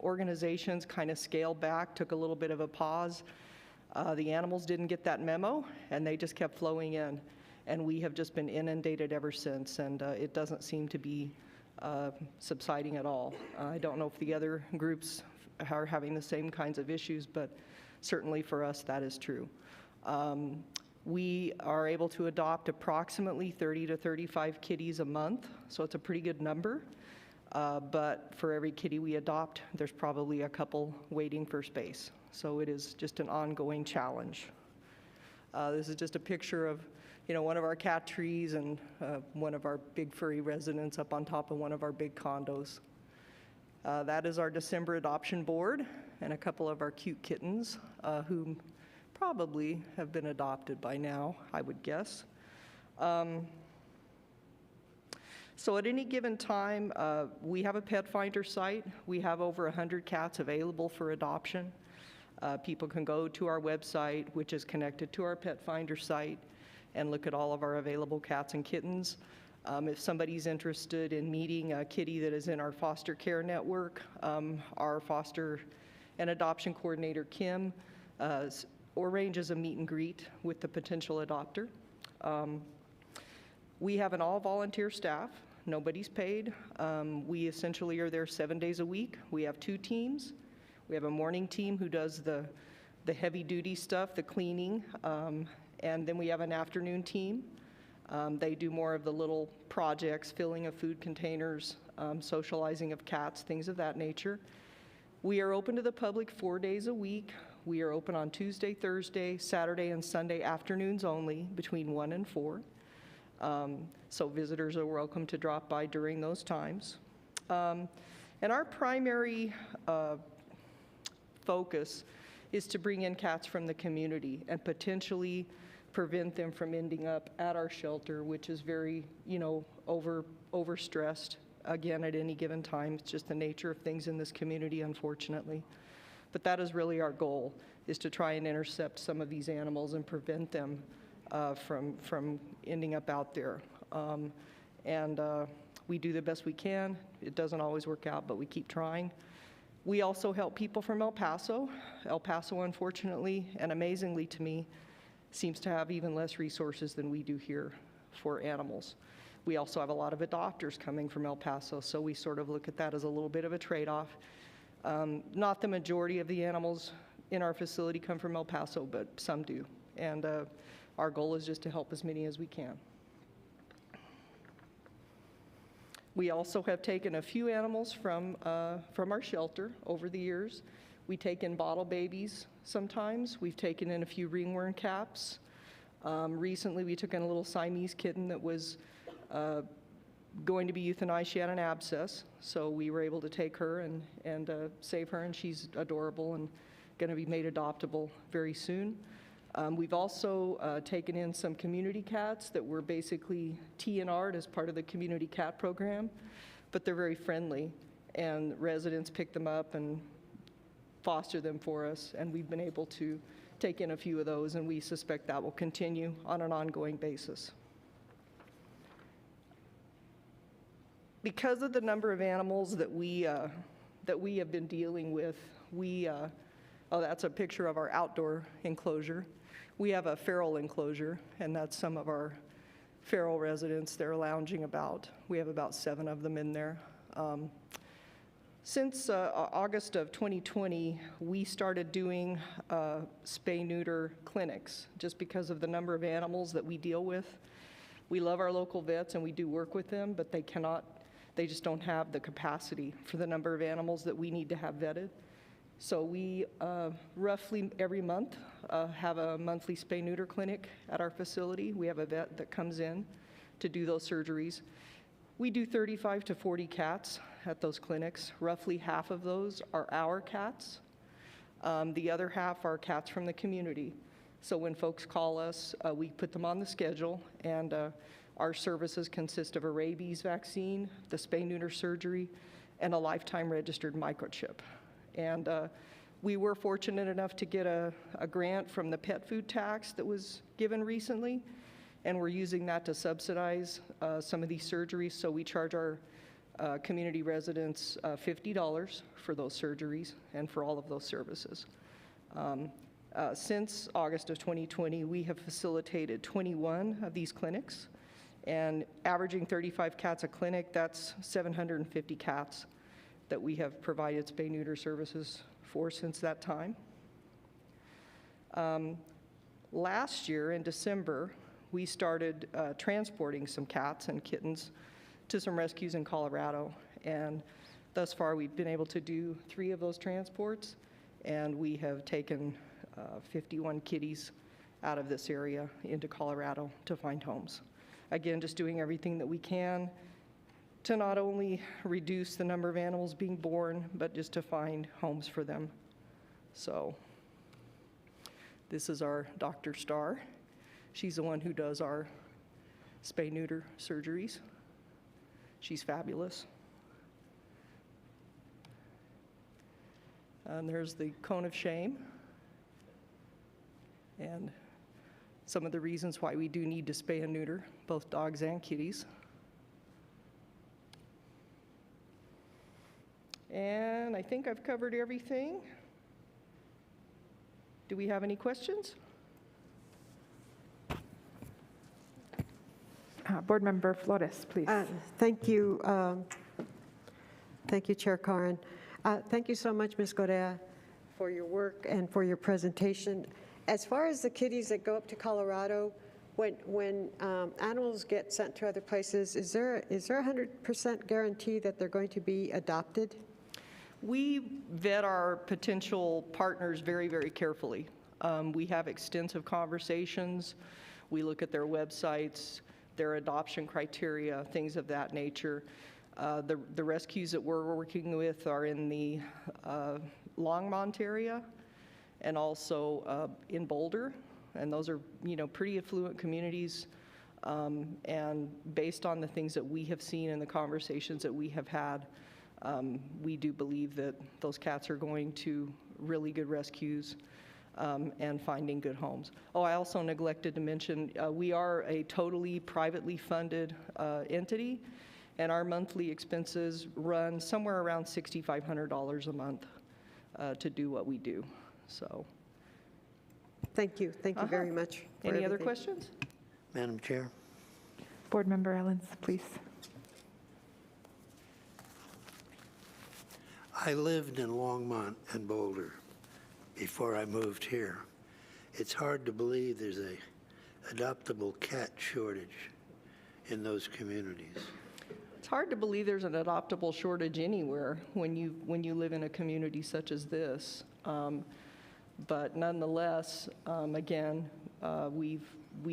organizations kind of scaled back, took a little bit of a pause. The animals didn't get that memo, and they just kept flowing in. And we have just been inundated ever since, and it doesn't seem to be subsiding at all. I don't know if the other groups are having the same kinds of issues, but certainly for us, that is true. We are able to adopt approximately 30 to 35 kitties a month, so it's a pretty good number. But for every kitty we adopt, there's probably a couple waiting for space. So it is just an ongoing challenge. This is just a picture of, one of our cat trees and one of our big furry residents up on top of one of our big condos. That is our December adoption board and a couple of our cute kittens who probably have been adopted by now, I would guess. So at any given time, we have a pet finder site. We have over 100 cats available for adoption. People can go to our website, which is connected to our Pet Finder site, and look at all of our available cats and kittens. If somebody's interested in meeting a kitty that is in our foster care network, our foster and adoption coordinator, Kim, arranges a meet and greet with the potential adopter. We have an all-volunteer staff. Nobody's paid. We essentially are there 7 days a week. We have 2 teams. We have a morning team who does the heavy-duty stuff, the cleaning, and then we have an afternoon team. They do more of the little projects, filling of food containers, socializing of cats, things of that nature. We are open to the public 4 days a week. We are open on Tuesday, Thursday, Saturday, and Sunday afternoons only, between 1 and 4. So visitors are welcome to drop by during those times. And our primary focus is to bring in cats from the community and potentially prevent them from ending up at our shelter, which is very, overstressed, again, at any given time. It's just the nature of things in this community, unfortunately. But that is really our goal, is to try and intercept some of these animals and prevent them from ending up out there. We do the best we can. It doesn't always work out, but we keep trying. We also help people from El Paso. El Paso, unfortunately, and amazingly to me, seems to have even less resources than we do here for animals. We also have a lot of adopters coming from El Paso, so we sort of look at that as a little bit of a trade-off. Not the majority of the animals in our facility come from El Paso, but some do. And our goal is just to help as many as we can. We also have taken a few animals from our shelter over the years. We take in bottle babies sometimes. We've taken in a few ringworm caps. Recently, we took in a little Siamese kitten that was going to be euthanized. She had an abscess, so we were able to take her and save her, and she's adorable and going to be made adoptable very soon. We've also taken in some community cats that were basically TNR'd as part of the community cat program, but they're very friendly, and residents pick them up and foster them for us, and we've been able to take in a few of those, and we suspect that will continue on an ongoing basis. Because of the number of animals that we have been dealing with, that's a picture of our outdoor enclosure. We have a feral enclosure, and that's some of our feral residents. They're lounging about. We have about 7 of them in there. Since August of 2020, we started doing spay-neuter clinics just because of the number of animals that we deal with. We love our local vets and we do work with them, but they just don't have the capacity for the number of animals that we need to have vetted. So we roughly every month have a monthly spay-neuter clinic at our facility. We have a vet that comes in to do those surgeries. We do 35 to 40 cats at those clinics. Roughly half of those are our cats. The other half are cats from the community. So when folks call us, we put them on the schedule, and our services consist of a rabies vaccine, the spay-neuter surgery, and a lifetime registered microchip. And we were fortunate enough to get a grant from the pet food tax that was given recently, and we're using that to subsidize some of these surgeries. So we charge our community residents $50 for those surgeries and for all of those services. Since August of 2020, we have facilitated 21 of these clinics, and averaging 35 cats a clinic, that's 750 cats that we have provided spay-neuter services for since that time. Last year in December, we started transporting some cats and kittens to some rescues in Colorado, and thus far we've been able to do 3 of those transports, and we have taken 51 kitties out of this area into Colorado to find homes. Again, just doing everything that we can to not only reduce the number of animals being born, but just to find homes for them. So this is our Dr. Starr. She's the one who does our spay-neuter surgeries. She's fabulous. And there's the cone of shame. and some of the reasons why we do need to spay and neuter both dogs and kitties. And I think I've covered everything. Do we have any questions? Board Member Flores, please. Thank you. Thank you, Chair Karen. Thank you so much, Ms. Gorea, for your work and for your presentation. As far as the kitties that go up to Colorado, when animals get sent to other places, is there a 100% guarantee that they're going to be adopted? We vet our potential partners very, very carefully. We have extensive conversations. We look at their websites, their adoption criteria, things of that nature. The rescues that we're working with are in the Longmont area and also in Boulder, and those are, pretty affluent communities. And based on the things that we have seen and the conversations that we have had, we do believe that those cats are going to really good rescues and finding good homes. Oh, I also neglected to mention, we are a totally privately funded entity, and our monthly expenses run somewhere around $6,500 a month to do what we do. So, Thank you. Thank you very much. for any other everything. questions? Madam Chair. Board Member Ellens, please. I lived in Longmont and Boulder before I moved here. It's hard to believe there's a adoptable cat shortage in those communities. It's hard to believe there's an adoptable shortage anywhere when you live in a community such as this. But nonetheless, again, we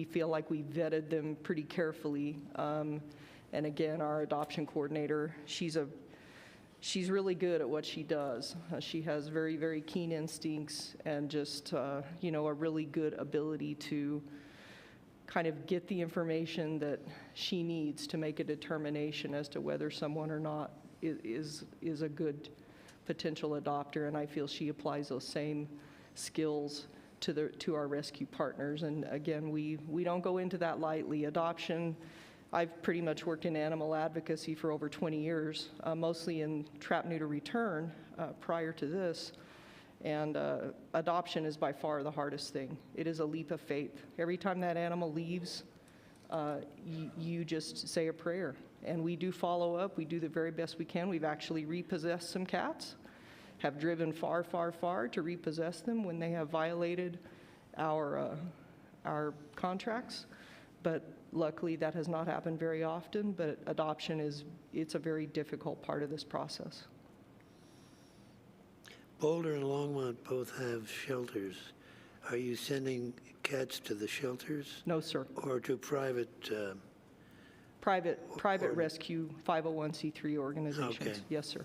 feel like we vetted them pretty carefully. And again, our adoption coordinator, she's really good at what she does. She has very, very keen instincts and just, a really good ability to kind of get the information that she needs to make a determination as to whether someone or not is a good potential adopter. And I feel she applies those same skills to our rescue partners. And again, we don't go into that lightly. Adoption, I've pretty much worked in animal advocacy for over 20 years, mostly in trap, neuter, return prior to this. And adoption is by far the hardest thing. It is a leap of faith. Every time that animal leaves, you just say a prayer. And we do follow up. We do the very best we can. We've actually repossessed some cats, have driven far, far, far to repossess them when they have violated our contracts. But luckily, that has not happened very often. But adoption it's a very difficult part of this process. Boulder and Longmont both have shelters. Are you sending cats to the shelters? No, sir. Or to private? Private rescue 501c3 organizations. Okay. Yes, sir.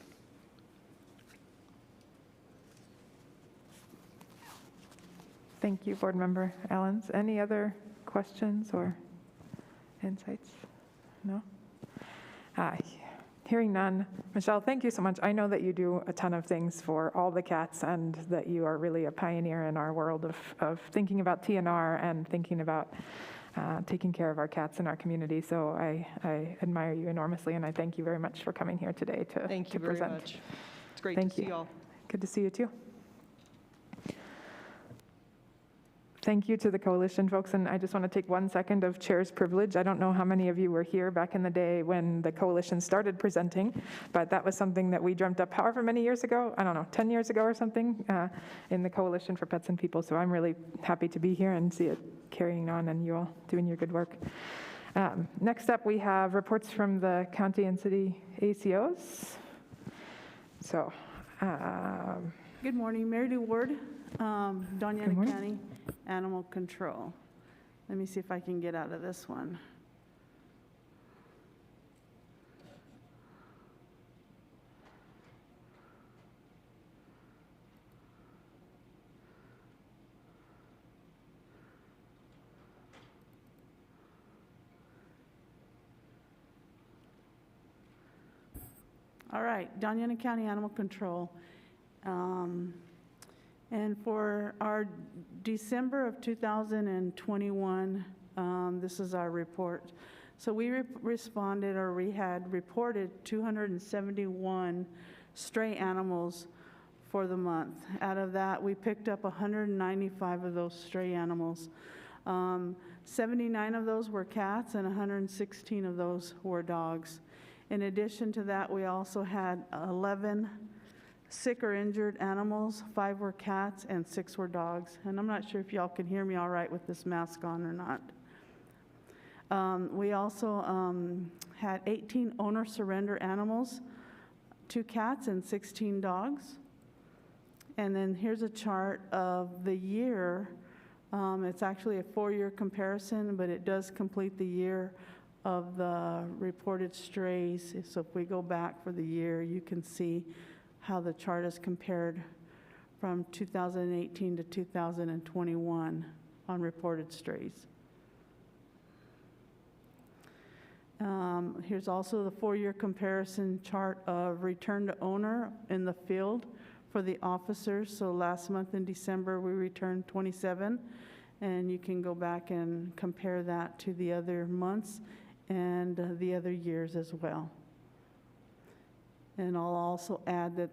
Thank you, Board Member Ellens. Any other questions or insights? No? Hearing none. Michelle, thank you so much. I know that you do a ton of things for all the cats and that you are really a pioneer in our world of thinking about TNR and thinking about taking care of our cats in our community. So I admire you enormously, and I thank you very much for coming here today to present. Thank you very much. It's great to see you all. Good to see you too. Thank you to the coalition folks, and I just want to take 1 second of chair's privilege. I don't know how many of you were here back in the day when the coalition started presenting, but that was something that we dreamt up however many years ago, I don't know, 10 years ago or something, in the Coalition for Pets and People. So I'm really happy to be here and see it carrying on and you all doing your good work. Next up, we have reports from the county and city ACOs. So, good morning, Mary Lou Ward, Doña County Animal Control. Let me see if I can get out of this one. All right, Doña County Animal Control. And for our December of 2021, this is our report. So we responded, or we had reported 271 stray animals for the month. Out of that, we picked up 195 of those stray animals. 79 of those were cats and 116 of those were dogs. In addition to that, we also had 11 sick or injured animals. 5 were cats and 6 were dogs. And I'm not sure if y'all can hear me all right with this mask on or not. We also had 18 owner surrender animals, 2 cats and 16 dogs. And then here's a chart of the year. It's actually a 4-year comparison, but it does complete the year of the reported strays. So if we go back for the year, you can see how the chart is compared from 2018 to 2021 on reported strays. Here's also the 4-year comparison chart of return to owner in the field for the officers. So last month in December, we returned 27, and you can go back and compare that to the other months and the other years as well. And I'll also add that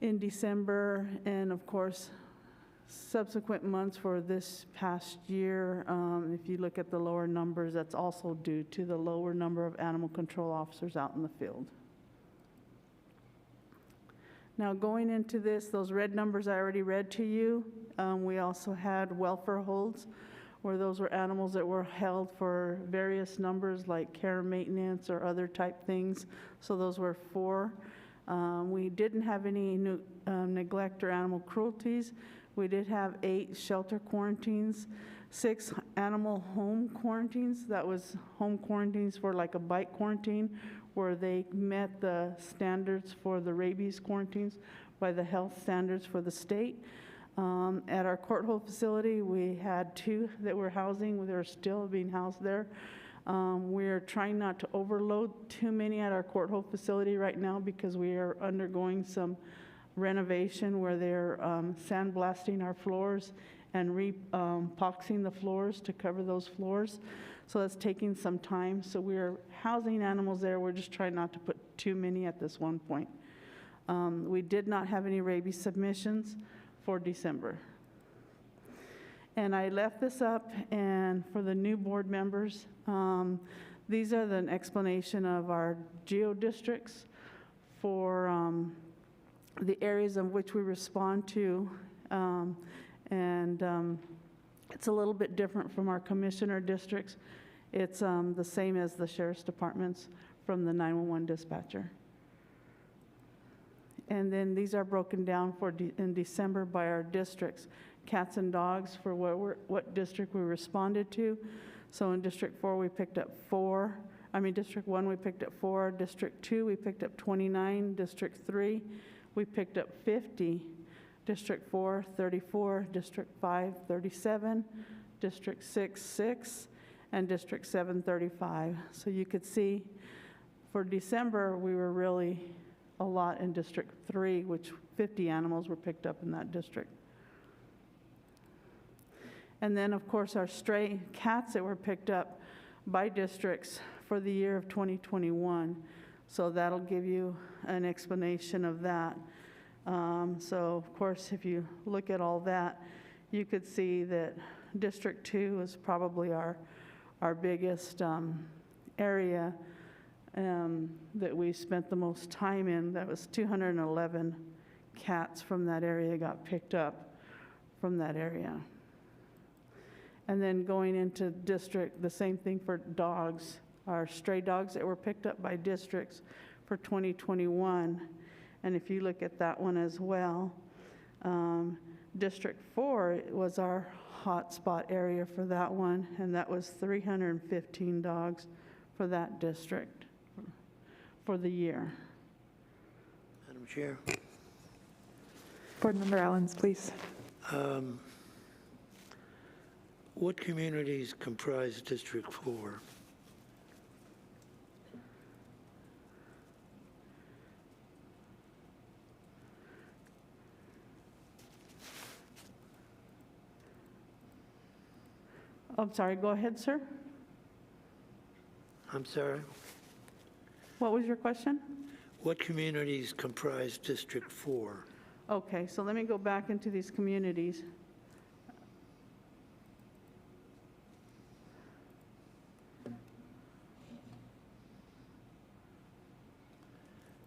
in December, and of course, subsequent months for this past year, if you look at the lower numbers, that's also due to the lower number of animal control officers out in the field. Now going into this, those red numbers I already read to you, we also had welfare holds, where those were animals that were held for various numbers like care and maintenance or other type things. So those were 4. We didn't have any neglect or animal cruelties. We did have 8 shelter quarantines, 6 animal home quarantines. That was home quarantines for like a bite quarantine, where they met the standards for the rabies quarantines by the health standards for the state. At our court hold facility, we had 2 that were housing. They're still being housed there. We're trying not to overload too many at our court hold facility right now because we are undergoing some renovation where they're sandblasting our floors and epoxying the floors to cover those floors. So that's taking some time. So we're housing animals there. We're just trying not to put too many at this one point. We did not have any rabies submissions for December. And I left this up, and for the new board members, these are the explanation of our Geo Districts for the areas of which we respond to, it's a little bit different from our commissioner districts. It's the same as the sheriff's departments from the 911 dispatcher. And then these are broken down for in December by our districts. Cats and dogs for what district we responded to. So in District 4, we picked up 4. District 1, we picked up 4. District 2, we picked up 29. District 3, we picked up 50. District 4, 34. District 5, 37. District 6, 6. And District 7, 35. So you could see for December, we were really a lot in District 3, which 50 animals were picked up in that district. And then, of course, our stray cats that were picked up by districts for the year of 2021. So that'll give you an explanation of that. So, of course, if you look at all that, you could see that District 2 is probably our biggest area that we spent the most time in. That was 211 cats from that area got picked up from that area. And then going into district, the same thing for dogs. Our stray dogs that were picked up by districts for 2021. And if you look at that one as well, District 4 was our hotspot area for that one, and that was 315 dogs for that district for the year. Madam Chair. Board Member Allens, please. What communities comprise District 4? I'm sorry, go ahead, sir. I'm sorry. What was your question? What communities comprise District 4? Okay, so let me go back into these communities.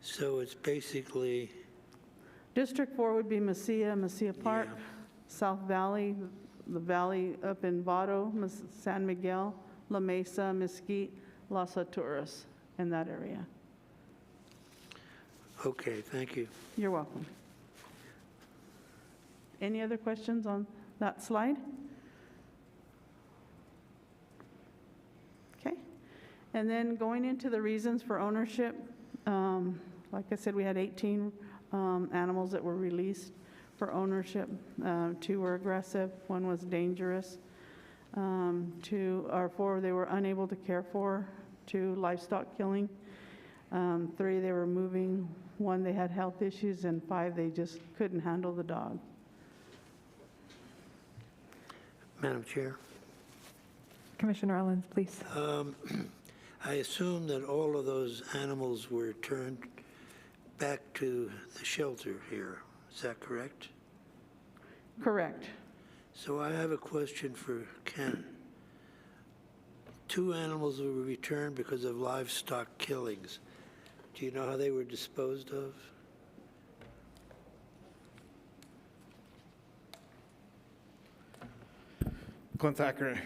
So it's basically, District 4 would be Mesilla Park, Yeah. South Valley, the valley up in Vado, San Miguel, La Mesa, Mesquite, Las Alturas, in that area. okay, thank you. You're welcome. Any other questions on that slide? Okay. And then going into the reasons for ownership, like I said, we had 18 animals that were released for ownership. 2 were aggressive, 1 was dangerous. 2 or 4 they were unable to care for, 2 livestock killing, 3 they were moving, 1 they had health issues, and 5 they just couldn't handle the dog. Madam Chair, Commissioner Ellens, please. I assume that all of those animals were turned back to the shelter here. Is that correct? Correct. So I have a question for Ken. 2 animals were returned because of livestock killings. Do you know how they were disposed of? Clint Thacker,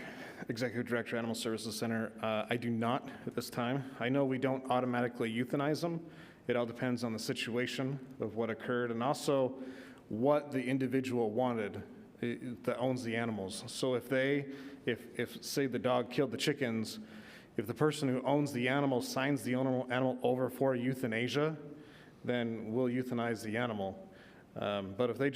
Executive Director, Animal Services Center. I do not at this time. I know we don't automatically euthanize them. It all depends on the situation of what occurred and also what the individual wanted that owns the animals. So if say the dog killed the chickens, if the person who owns the animal signs the animal over for euthanasia, then we'll euthanize the animal. But if it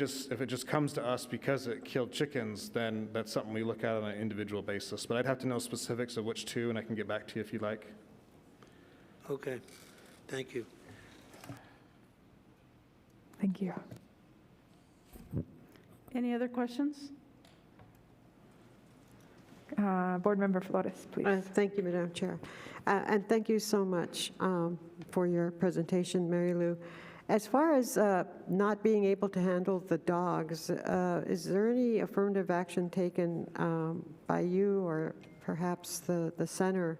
just comes to us because it killed chickens, then that's something we look at on an individual basis. But I'd have to know specifics of which 2, and I can get back to you if you'd like. Okay, thank you. Thank you. Any other questions? Board Member Flores, please. Thank you, Madam Chair. And thank you so much for your presentation, Mary Lou. As far as not being able to handle the dogs, is there any affirmative action taken by you or perhaps the center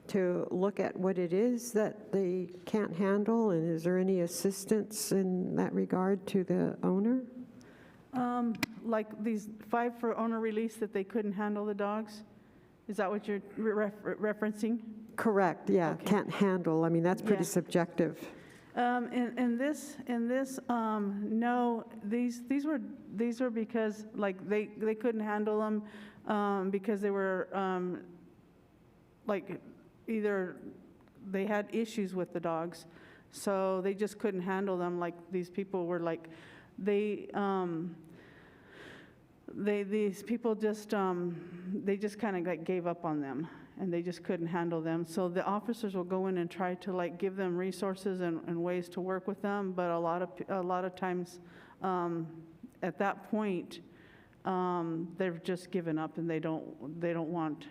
to look at what it is that they can't handle? And is there any assistance in that regard to the owner? Like these 5 for owner release that they couldn't handle the dogs? Is that what you're referencing? Correct, yeah, Okay. can't handle. I mean, that's pretty Yeah. subjective. In this, no, these were because like they couldn't handle them because they were like either they had issues with the dogs, so they just couldn't handle them. Like these people were like these people just they just kind of like gave up on them. And they just couldn't handle them. So the officers will go in and try to like give them resources and ways to work with them. But a lot of times, at that point, they've just given up and they don't want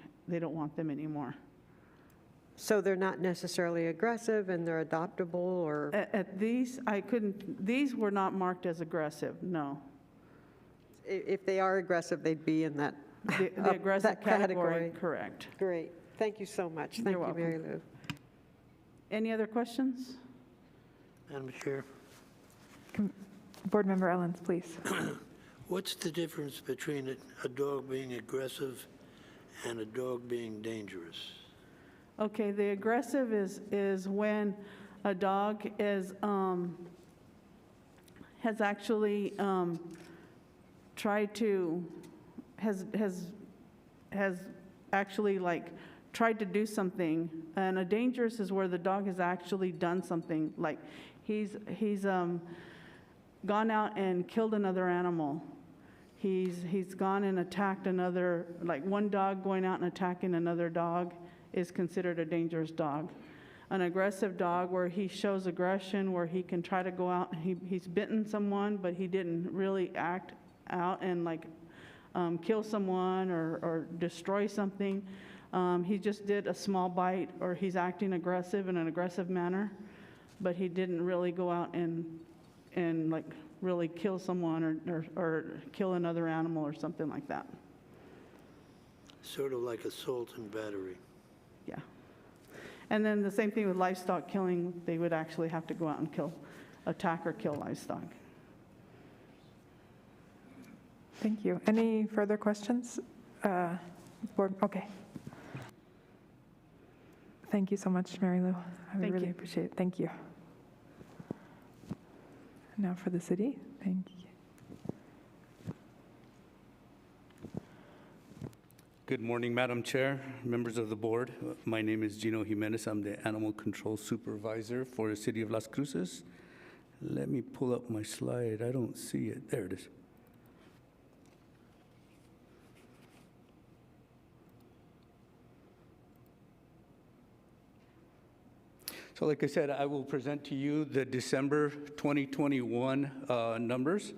them anymore. So they're not necessarily aggressive and they're adoptable, or? At these, these were not marked as aggressive. No. If they are aggressive, they'd be in that. The aggressive that category, correct. Great. Thank you so much. Thank you, welcome. Mary Lou. Any other questions? Madam Chair, Board Member Ellens, please. what's the difference between a dog being aggressive and a dog being dangerous? Okay, the aggressive is when a dog is has actually tried to has actually like tried to do something, and a dangerous is where the dog has actually done something, like he's gone out and killed another animal. He's gone and attacked another, like one dog going out and attacking another dog is considered a dangerous dog. An aggressive dog where he shows aggression, where he can try to go out, he's bitten someone, but he didn't really act out and like kill someone or destroy something. He just did a small bite, or he's acting aggressive in an aggressive manner, but he didn't really go out and like really kill someone or kill another animal or something like that. Sort of like assault and battery. Yeah. And then the same thing with livestock killing, they would actually have to go out and attack or kill livestock. Thank you. Any further questions? Board, okay. Thank you so much, Mary Lou. I really appreciate it. Thank you. Now for the city. Thank you. Good morning, Madam Chair, members of the board. My name is Gino Jimenez. I'm the Animal Control Supervisor for the City of Las Cruces. Let me pull up my slide. I don't see it. There it is. So like I said, I will present to you the December 2021 numbers.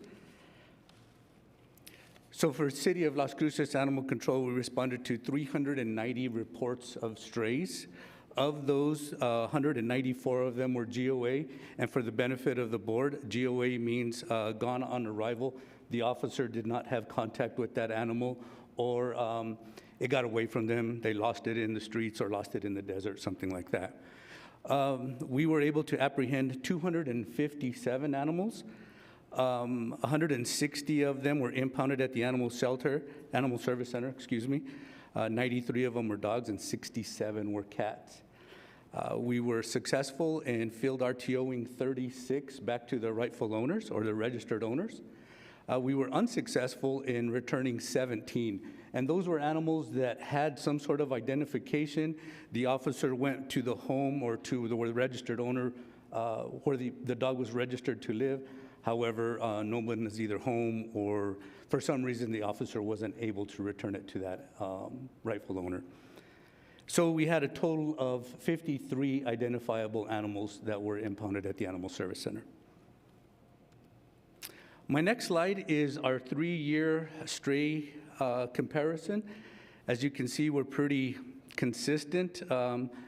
So for City of Las Cruces Animal Control, we responded to 390 reports of strays. Of those, 194 of them were GOA, and for the benefit of the board, GOA means gone on arrival. The officer did not have contact with that animal, or it got away from them. They lost it in the streets or lost it in the desert, something like that. We were able to apprehend 257 animals. 160 of them were impounded at the Animal Service Center, excuse me. 93 of them were dogs and 67 were cats. We were successful in field RTOing 36 back to the rightful owners or the registered owners. We were unsuccessful in returning 17, and those were animals that had some sort of identification. The officer went to the home or to the registered owner where the dog was registered to live. However, no one is either home, or for some reason the officer wasn't able to return it to that rightful owner. So we had a total of 53 identifiable animals that were impounded at the Animal Service Center. My next slide is our 3-year stray comparison. As you can see, we're pretty consistent.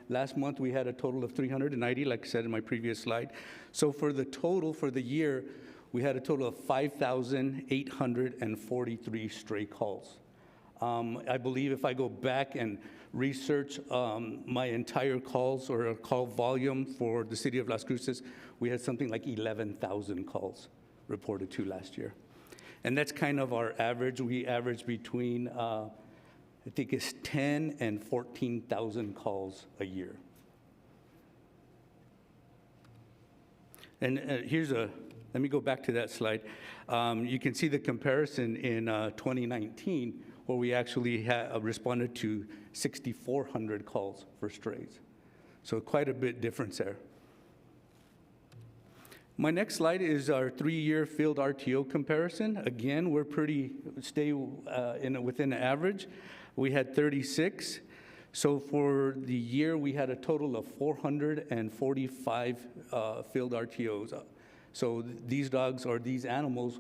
Last month we had a total of 390, like I said in my previous slide. So for the total for the year, we had a total of 5,843 stray calls. I believe if I go back and research my entire calls or call volume for the City of Las Cruces, we had something like 11,000 calls reported to last year. And that's kind of our average. We average between, I think it's 10 and 14,000 calls a year. And let me go back to that slide. You can see the comparison in 2019, where we actually responded to 6,400 calls for strays. So quite a bit difference there. My next slide is our 3-year field RTO comparison. Again, we're within the average. We had 36. So for the year, we had a total of 445 field RTOs. So these dogs or these animals,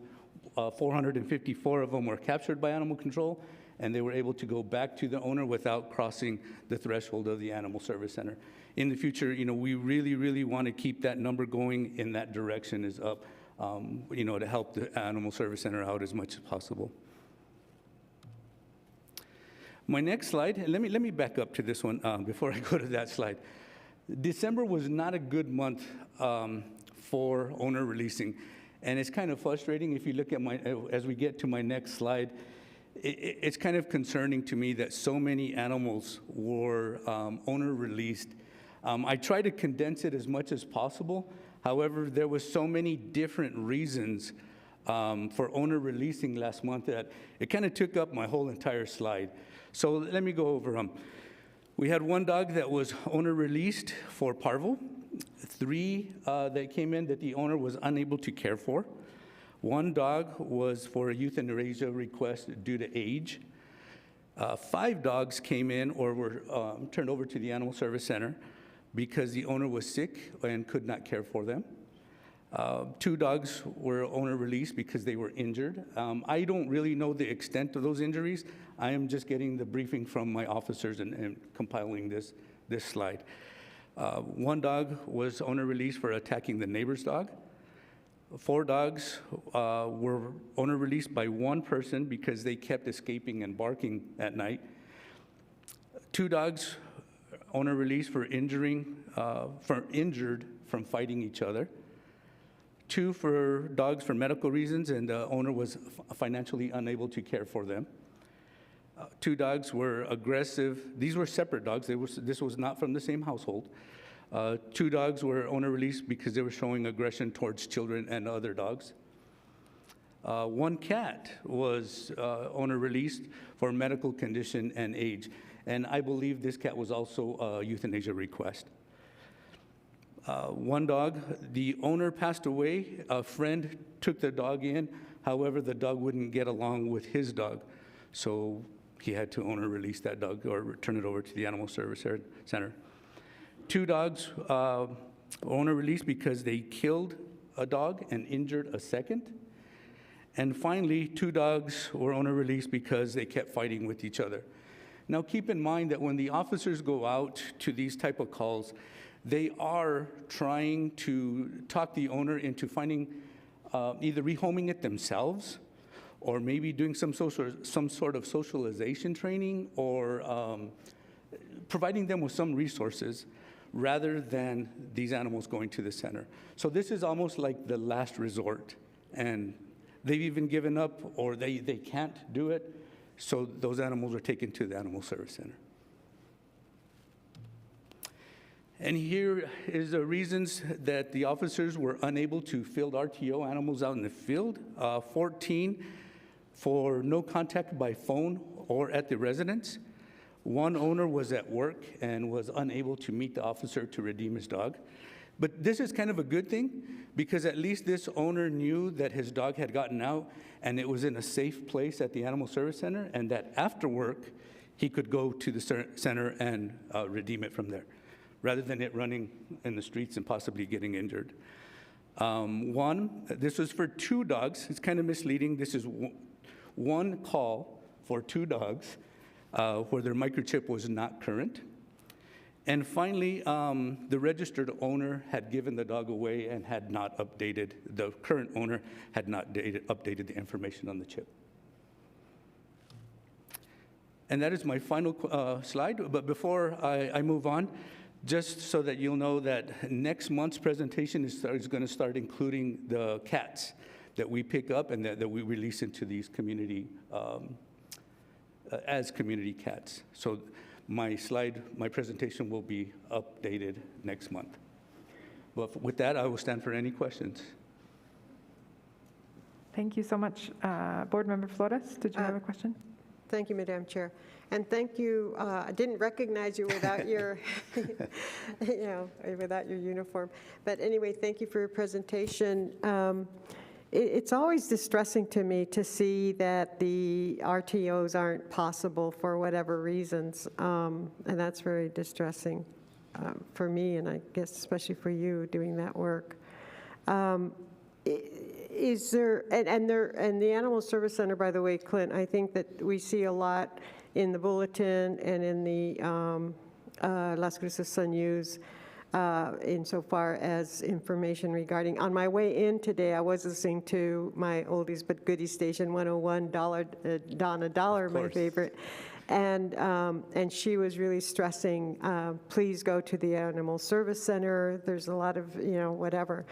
454 of them were captured by Animal Control, and they were able to go back to the owner without crossing the threshold of the Animal Service Center. In the future, we really, really want to keep that number going in that direction is up, to help the Animal Service Center out as much as possible. My next slide, and let me back up to this one before I go to that slide. December was not a good month for owner releasing, and it's kind of frustrating if you look at as we get to my next slide. It's kind of concerning to me that so many animals were owner released. I try to condense it as much as possible. However, there was so many different reasons for owner releasing last month that it kind of took up my whole entire slide. So let me go over them. We had one dog that was owner released for parvo, 3 that came in that the owner was unable to care for. One dog was for a euthanasia request due to age. 5 dogs came in or were turned over to the Animal Service Center because the owner was sick and could not care for them. 2 dogs were owner released because they were injured. I don't really know the extent of those injuries. I am just getting the briefing from my officers and compiling this slide. 1 dog was owner released for attacking the neighbor's dog. 4 dogs were owner released by 1 person because they kept escaping and barking at night. 2 dogs owner released for injured from fighting each other. 2 for dogs for medical reasons, and the owner was financially unable to care for them. 2 dogs were aggressive. These were separate dogs. This was not from the same household. 2 dogs were owner released because they were showing aggression towards children and other dogs. 1 cat was owner released for medical condition and age. And I believe this cat was also a euthanasia request. 1 dog, the owner passed away. A friend took the dog in. However, the dog wouldn't get along with his dog. So he had to owner release that dog or return it over to the Animal Service Center. 2 dogs owner released because they killed a dog and injured a second. And finally, 2 dogs were owner released because they kept fighting with each other. Now keep in mind that when the officers go out to these type of calls, they are trying to talk the owner into finding either rehoming it themselves, or maybe doing some sort of socialization training, or providing them with some resources rather than these animals going to the center. So this is almost like the last resort, and they've even given up, or they can't do it, so those animals are taken to the Animal Service Center. And here is the reasons that the officers were unable to field RTO animals out in the field. 14 for no contact by phone or at the residence. 1 owner was at work and was unable to meet the officer to redeem his dog. But this is kind of a good thing, because at least this owner knew that his dog had gotten out and it was in a safe place at the Animal Service Center, and that after work he could go to the center and redeem it from there, rather than it running in the streets and possibly getting injured. This was for 2 dogs. It's kind of misleading. This is 1 call for 2 dogs where their microchip was not current. And finally, the registered owner had given the dog away and had not updated, the current owner had not updated the information on the chip. And that is my final slide. But before I move on, just so that you'll know that next month's presentation is going to start including the cats that we pick up and that we release into these community, as community cats. So my presentation will be updated next month. But with that, I will stand for any questions. Thank you so much. Board Member Flores, did you have a question? Thank you, Madam Chair. And thank you, I didn't recognize you without your, without your uniform. But anyway, thank you for your presentation. It's always distressing to me to see that the RTOs aren't possible for whatever reasons, and that's very distressing for me, and I guess especially for you doing that work. Is there, and the Animal Service Center, by the way, Clint, I think that we see a lot in the bulletin and in the Las Cruces Sun News insofar as information regarding. On my way in today, I was listening to my oldies but goodies station 101, Donna Dollar, my favorite. And she was really stressing, please go to the Animal Service Center. There's a lot of, whatever.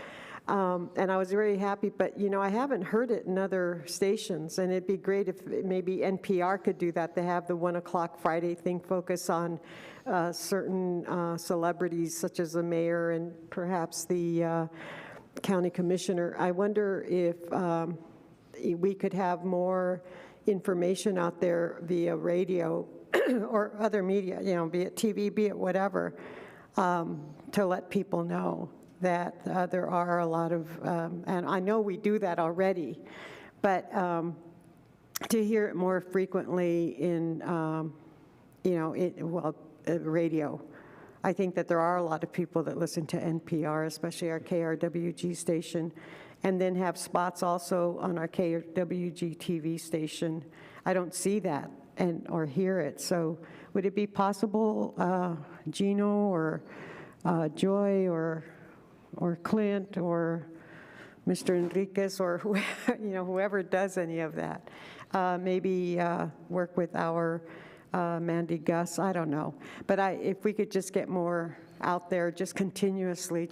And I was very happy, but I haven't heard it in other stations, and it'd be great if maybe NPR could do that. They have the 1 o'clock Friday thing, focus on certain celebrities such as the mayor and perhaps the county commissioner. I wonder if we could have more information out there via radio or other media, be it TV, be it whatever, to let people know that there are a lot of, and I know we do that already, but to hear it more frequently in, radio, I think that there are a lot of people that listen to NPR, especially our KRWG station, and then have spots also on our KRWG TV station. I don't see that or hear it. So would it be possible, Gino or Joy or Clint or Mr. Enriquez or whoever does any of that, maybe work with our Mandy Gus, I don't know. But if we could just get more out there, just continuously,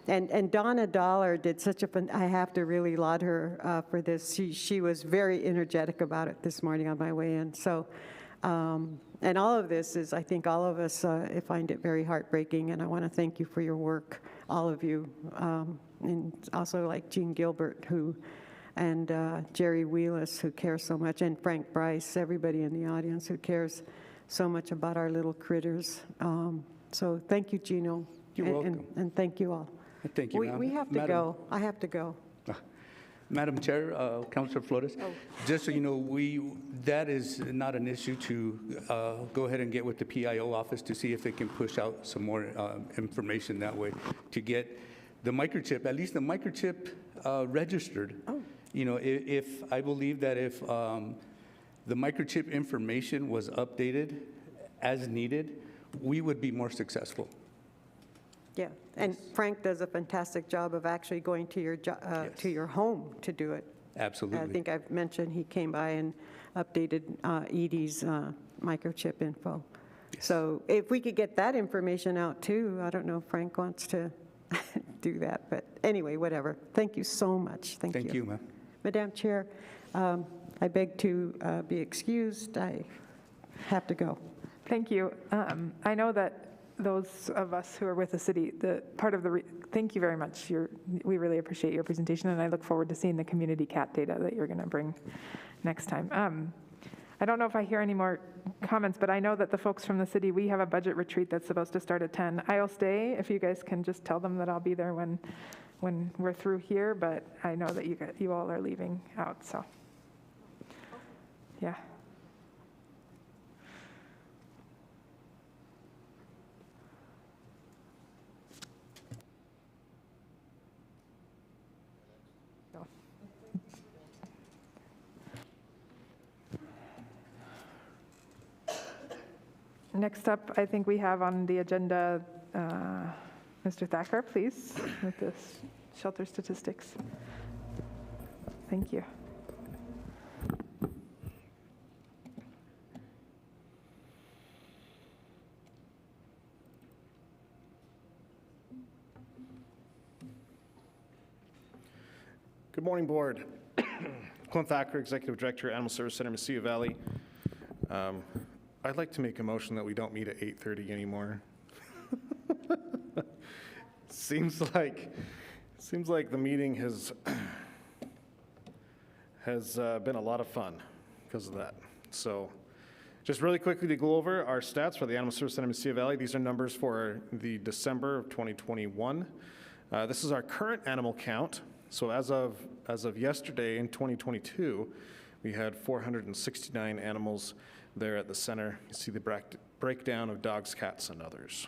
and Donna Dollar did such I have to really laud her for this. She was very energetic about it this morning on my way in. So, and all of this is, I think all of us find it very heartbreaking, and I want to thank you for your work, all of you. And also like Jean Gilbert, and Jerry Wheelis, who cares so much, and Frank Bryce, everybody in the audience who cares so much about our little critters. So thank you, Gino. You're welcome. And thank you all. Thank you, ma'am. We have to go. I have to go. Madam Chair, Councilor Flores, just so you know, that is not an issue to go ahead and get with the PIO office to see if they can push out some more information that way to get the microchip, at least the microchip registered. Oh. If I believe that if the microchip information was updated as needed, we would be more successful. Yeah, and Frank does a fantastic job of actually going to your home to do it. Absolutely. I think I've mentioned he came by and updated Edie's microchip info. Yes. So if we could get that information out too, I don't know if Frank wants to do that, but anyway, whatever. Thank you so much. Thank you. Thank you, ma'am. Madam Chair, I beg to be excused. I have to go. Thank you. I know that those of us who are with the city, thank you very much. We really appreciate your presentation, and I look forward to seeing the community cat data that you're going to bring next time. I don't know if I hear any more comments, but I know that the folks from the city, we have a budget retreat that's supposed to start at 10. I'll stay if you guys can just tell them that I'll be there when we're through here, but I know that you all are leaving out, so yeah. Next up, I think we have on the agenda Mr. Thacker, please, with the shelter statistics. Thank you. Good morning, Board. Clint Thacker, Executive Director, Animal Service Center, Mesilla Valley. I'd like to make a motion that we don't meet at 8:30 anymore. Seems like the meeting has been a lot of fun because of that. So just really quickly to go over our stats for the Animal Service Center, Mesilla Valley. These are numbers for the December of 2021. This is our current animal count. So as of yesterday in 2022, we had 469 animals there at the center. You see the breakdown of dogs, cats, and others.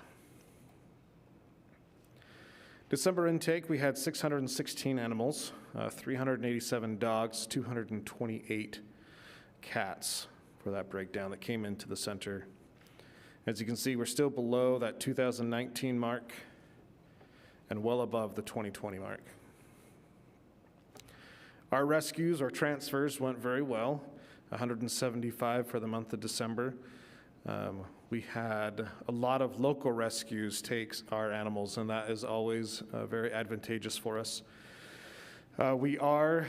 December intake, we had 616 animals, 387 dogs, 228 cats for that breakdown that came into the center. As you can see, we're still below that 2019 mark and well above the 2020 mark. Our rescues or transfers went very well. 175 for the month of December. We had a lot of local rescues take our animals, and that is always very advantageous for us. We are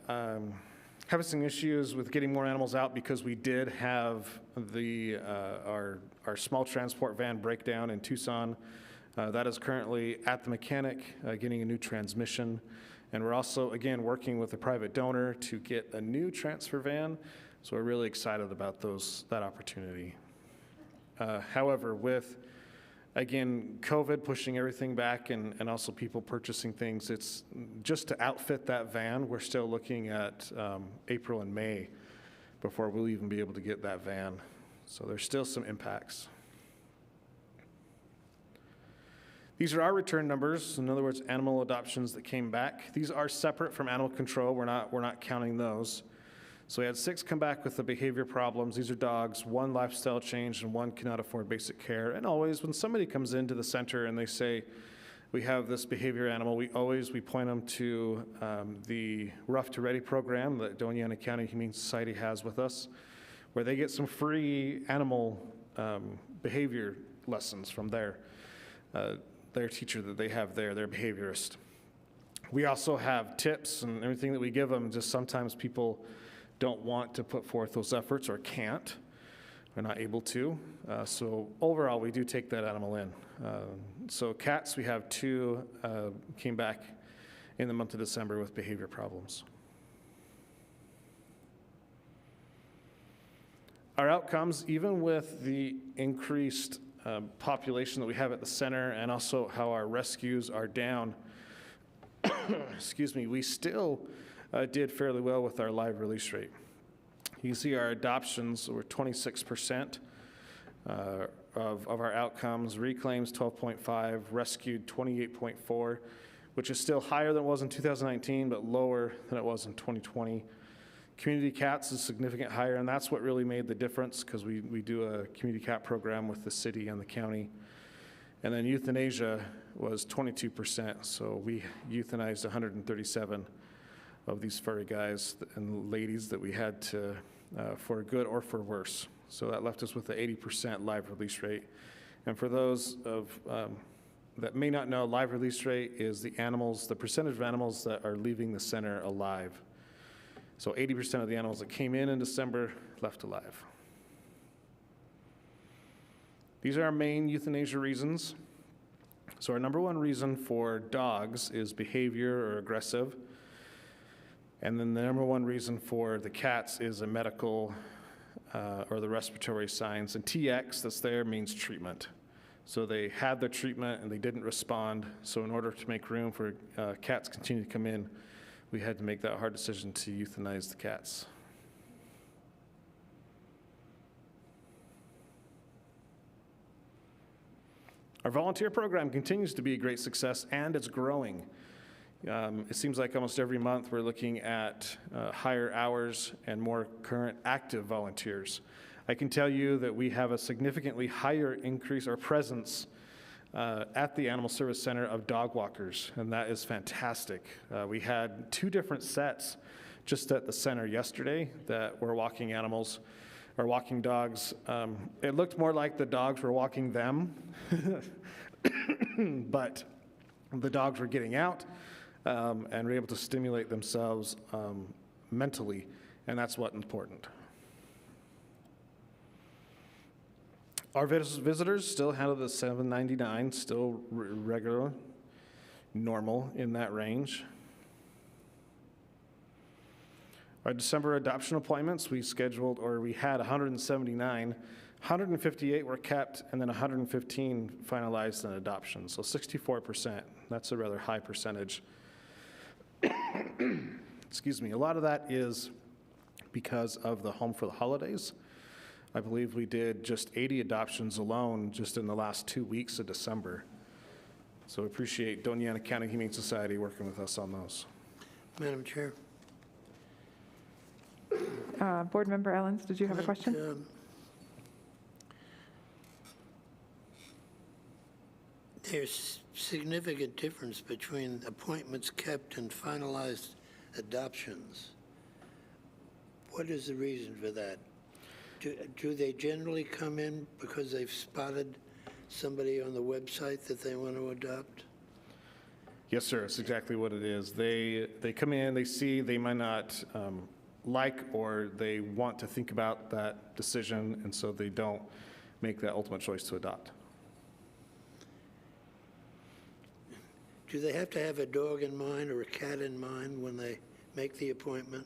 having some issues with getting more animals out because we did have our small transport van breakdown in Tucson. That is currently at the mechanic, getting a new transmission. And we're also, again, working with a private donor to get a new transfer van. So we're really excited about that opportunity. However, with, again, COVID pushing everything back and also people purchasing things, it's just to outfit that van, we're still looking at April and May before we'll even be able to get that van. So there's still some impacts. These are our return numbers. In other words, animal adoptions that came back. These are separate from animal control. We're not counting those. So we had 6 come back with the behavior problems. These are dogs, 1 lifestyle change, and 1 cannot afford basic care. And always, when somebody comes into the center and they say, we have this behavior animal, we point them to the Rough to Ready program that Doña County Humane Society has with us, where they get some free animal behavior lessons from their teacher that they have there, their behaviorist. We also have tips and everything that we give them. Just sometimes people don't want to put forth those efforts or can't. They're not able to. So overall, we do take that animal in. So cats, we have 2 came back in the month of December with behavior problems. Our outcomes, even with the increased population that we have at the center and also how our rescues are down, excuse me, we still did fairly well with our live release rate. You can see our adoptions were 26% of our outcomes, reclaims 12.5, rescued 28.4, which is still higher than it was in 2019, but lower than it was in 2020. Community cats is significant higher, and that's what really made the difference, because we do a community cat program with the city and the county. And then euthanasia was 22%, so we euthanized 137 of these furry guys and ladies that we had to, for good or for worse. So that left us with an 80% live release rate. And for those that may not know, live release rate is the percentage of animals that are leaving the center alive. So 80% of the animals that came in December left alive. These are our main euthanasia reasons. So our number 1 reason for dogs is behavior or aggressive. And then the number 1 reason for the cats is a medical or the respiratory signs. And TX that's there means treatment. So they had their treatment and they didn't respond. So in order to make room for cats to continue to come in, we had to make that hard decision to euthanize the cats. Our volunteer program continues to be a great success, and it's growing. It seems like almost every month we're looking at higher hours and more current active volunteers. I can tell you that we have a significantly higher increase or presence at the Animal Service Center of dog walkers, and that is fantastic. We had 2 different sets just at the center yesterday that were walking animals, or walking dogs. It looked more like the dogs were walking them, but the dogs were getting out and were able to stimulate themselves mentally, and that's what's important. Our visitors still handle the $7.99, still regular, normal in that range. Our December adoption appointments, we had 179, 158 were kept, and then 115 finalized in adoption, so 64%. That's a rather high percentage. Excuse me, a lot of that is because of the Home for the Holidays. I believe we did just 80 adoptions alone just in the last 2 weeks of December. So we appreciate Doña County Humane Society working with us on those. Madam Chair. Board Member Ellens, did you have a question? There's significant difference between appointments kept and finalized adoptions. What is the reason for that? Do they generally come in because they've spotted somebody on the website that they want to adopt? Yes, sir. That's exactly what it is. They come in, they see, they might not like, or they want to think about that decision, and so they don't make that ultimate choice to adopt. Do they have to have a dog in mind or a cat in mind when they make the appointment?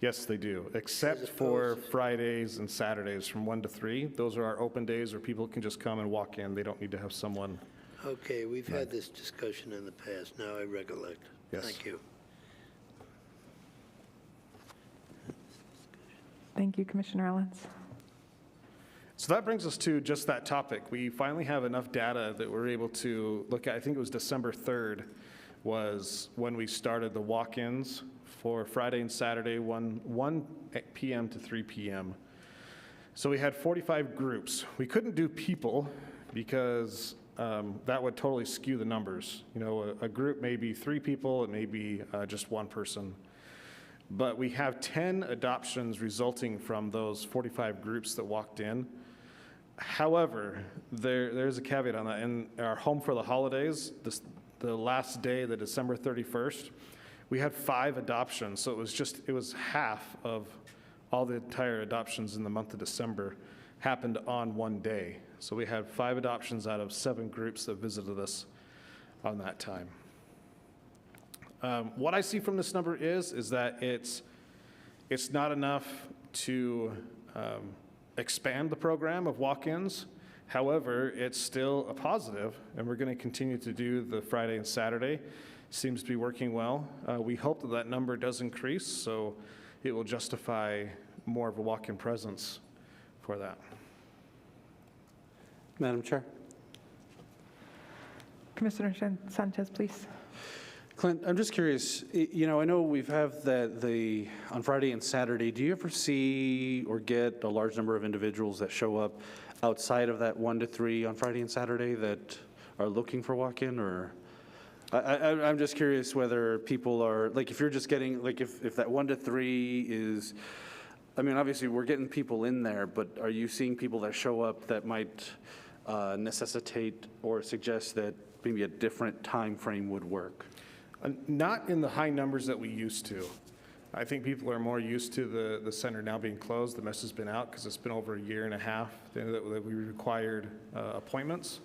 Yes, they do, except for Fridays and Saturdays from 1 to 3. Those are our open days where people can just come and walk in. They don't need to have someone. Okay, we've had this discussion in the past. Now I recollect. Yes. Thank you. Thank you, Commissioner Ellens. So that brings us to just that topic. We finally have enough data that we're able to look at. I think it was December 3rd was when we started the walk-ins for Friday and Saturday, 1 p.m. to 3 p.m. So we had 45 groups. We couldn't do people because that would totally skew the numbers. You know, a group may be 3 people, it may be just 1 person. But we have 10 adoptions resulting from those 45 groups that walked in. However, there's a caveat on that. In our Home for the Holidays, the last day, the December 31st, we had 5 adoptions. So it was half of all the entire adoptions in the month of December happened on one day. So we had 5 adoptions out of 7 groups that visited us on that time. What I see from this number is that it's not enough to expand the program of walk-ins. However, it's still a positive, and we're going to continue to do the Friday and Saturday. Seems to be working well. We hope that that number does increase, so it will justify more of a walk-in presence for that. Madam Chair. Commissioner Sanchez, please. Clint, I'm just curious, you know, I know we've had the on Friday and Saturday, do you ever see or get a large number of individuals that show up outside of that 1 to 3 on Friday and Saturday that are looking for walk-in, or? I'm just curious whether people are, like, if you're just getting, like, if that 1 to 3 is, I mean, obviously we're getting people in there, but are you seeing people that show up that might necessitate or suggest that maybe a different time frame would work? Not in the high numbers that we used to. I think people are more used to the center now being closed. The message has been out because it's been over a year and a half that we required appointments.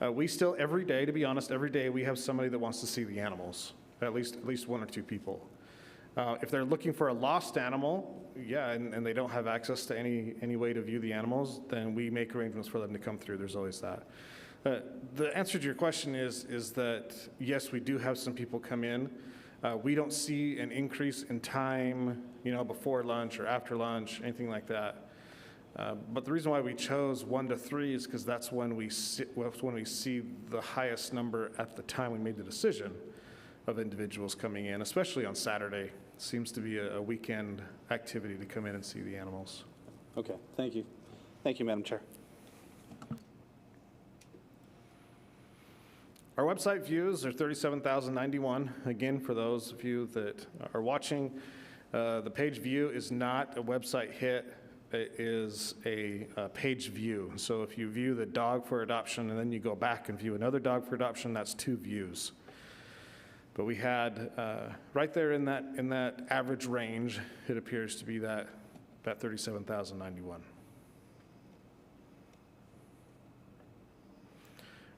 We still, every day, to be honest, every day we have somebody that wants to see the animals, at least 1 or 2 people. If they're looking for a lost animal, yeah, and they don't have access to any way to view the animals, then we make arrangements for them to come through. There's always that. The answer to your question is that, yes, we do have some people come in. We don't see an increase in time, you know, before lunch or after lunch, anything like that. But the reason why we chose 1 to 3 is because that's when we see the highest number at the time we made the decision of individuals coming in, especially on Saturday. Seems to be a weekend activity to come in and see the animals. Okay, thank you. Thank you, Madam Chair. Our website views are 37,091. Again, for those of you that are watching, the page view is not a website hit. It is a page view. So if you view the dog for adoption and then you go back and view another dog for adoption, that's 2 views. But we had right there in that average range, it appears to be that 37,091.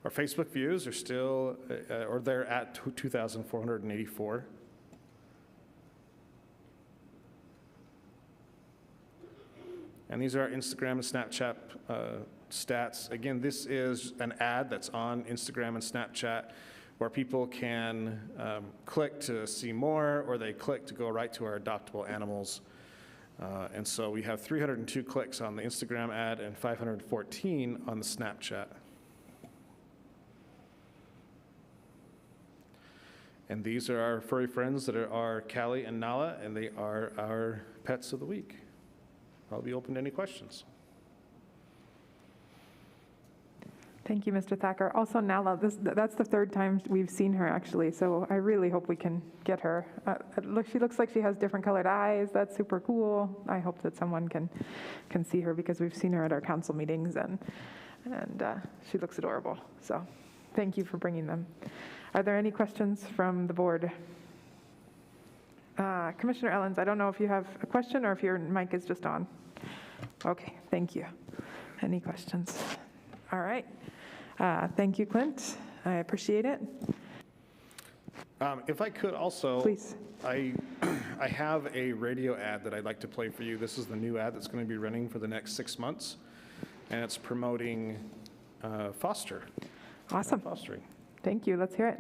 Our Facebook views are still, or they're at 2,484. And these are our Instagram and Snapchat stats. Again, this is an ad that's on Instagram and Snapchat where people can click to see more, or they click to go right to our adoptable animals. And so we have 302 clicks on the Instagram ad and 514 on the Snapchat. And these are our furry friends that are Callie and Nala, and they are our pets of the week. I'll be open to any questions. Thank you, Mr. Thacker. Also, Nala, that's the 3rd time we've seen her, actually, so I really hope we can get her. She looks like she has different colored eyes. That's super cool. I hope that someone can see her because we've seen her at our council meetings, and she looks adorable. So thank you for bringing them. Are there any questions from the board? Commissioner Ellens, I don't know if you have a question or if your mic is just on. Okay, thank you. Any questions? All right. Thank you, Clint. I appreciate it. If I could also, please. I have a radio ad that I'd like to play for you. This is the new ad that's going to be running for the next 6 months, and it's promoting foster. Awesome. Fostering. Thank you. Let's hear it.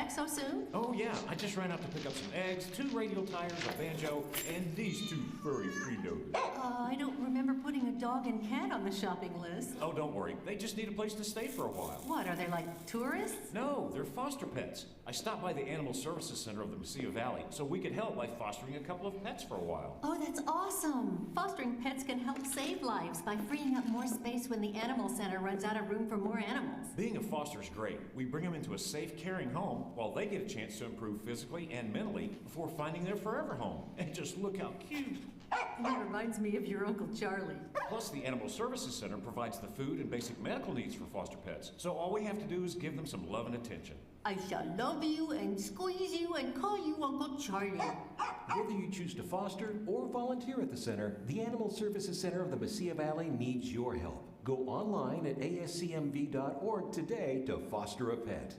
back so soon? Oh, yeah. I just ran out to pick up some eggs, 2 radial tires, a banjo, and these 2 furry freeloaders. I don't remember putting a dog and cat on the shopping list. Oh, don't worry. They just need a place to stay for a while. What, are they like tourists? No, they're foster pets. I stopped by the Animal Services Center of the Mesilla Valley so we could help by fostering a couple of pets for a while. Oh, that's awesome. Fostering pets can help save lives by freeing up more space when the Animal Center runs out of room for more animals. Being a foster is great. We bring them into a safe, caring home while they get a chance to improve physically and mentally before finding their forever home. And just look how cute. That reminds me of your Uncle Charlie. Plus, the Animal Services Center provides the food and basic medical needs for foster pets. So all we have to do is give them some love and attention. I shall love you and squeeze you and call you Uncle Charlie. Whether you choose to foster or volunteer at the center, the Animal Services Center of the Mesilla Valley needs your help. Go online at ASCMV.org today to foster a pet.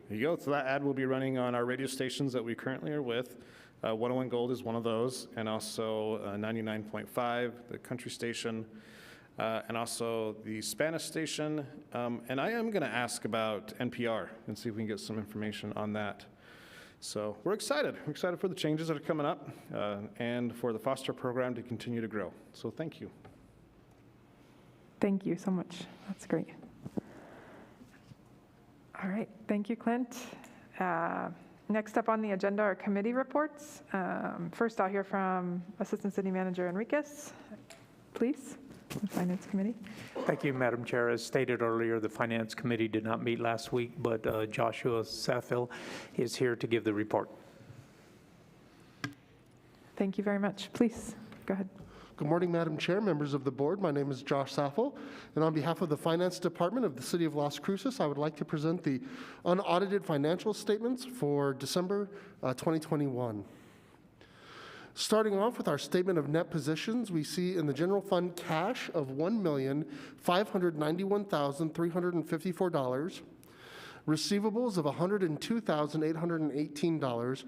There you go. So that ad will be running on our radio stations that we currently are with. 101 Gold is one of those, and also 99.5, the country station, and also the Spanish station. And I am going to ask about NPR and see if we can get some information on that. So we're excited. We're excited for the changes that are coming up and for the foster program to continue to grow. So thank you. Thank you so much. That's great. All right, thank you, Clint. Next up on the agenda are committee reports. First, I'll hear from Assistant City Manager Enriquez, please, the Finance Committee. Thank you, Madam Chair. As stated earlier, the Finance Committee did not meet last week, but Joshua Safil is here to give the report. Thank you very much. Please, go ahead. Good morning, Madam Chair, members of the board. My name is Josh Saffel, and on behalf of the Finance Department of the City of Las Cruces, I would like to present the unaudited financial statements for December 2021. Starting off with our statement of net positions, we see in the general fund cash of $1,591,354, receivables of $102,818,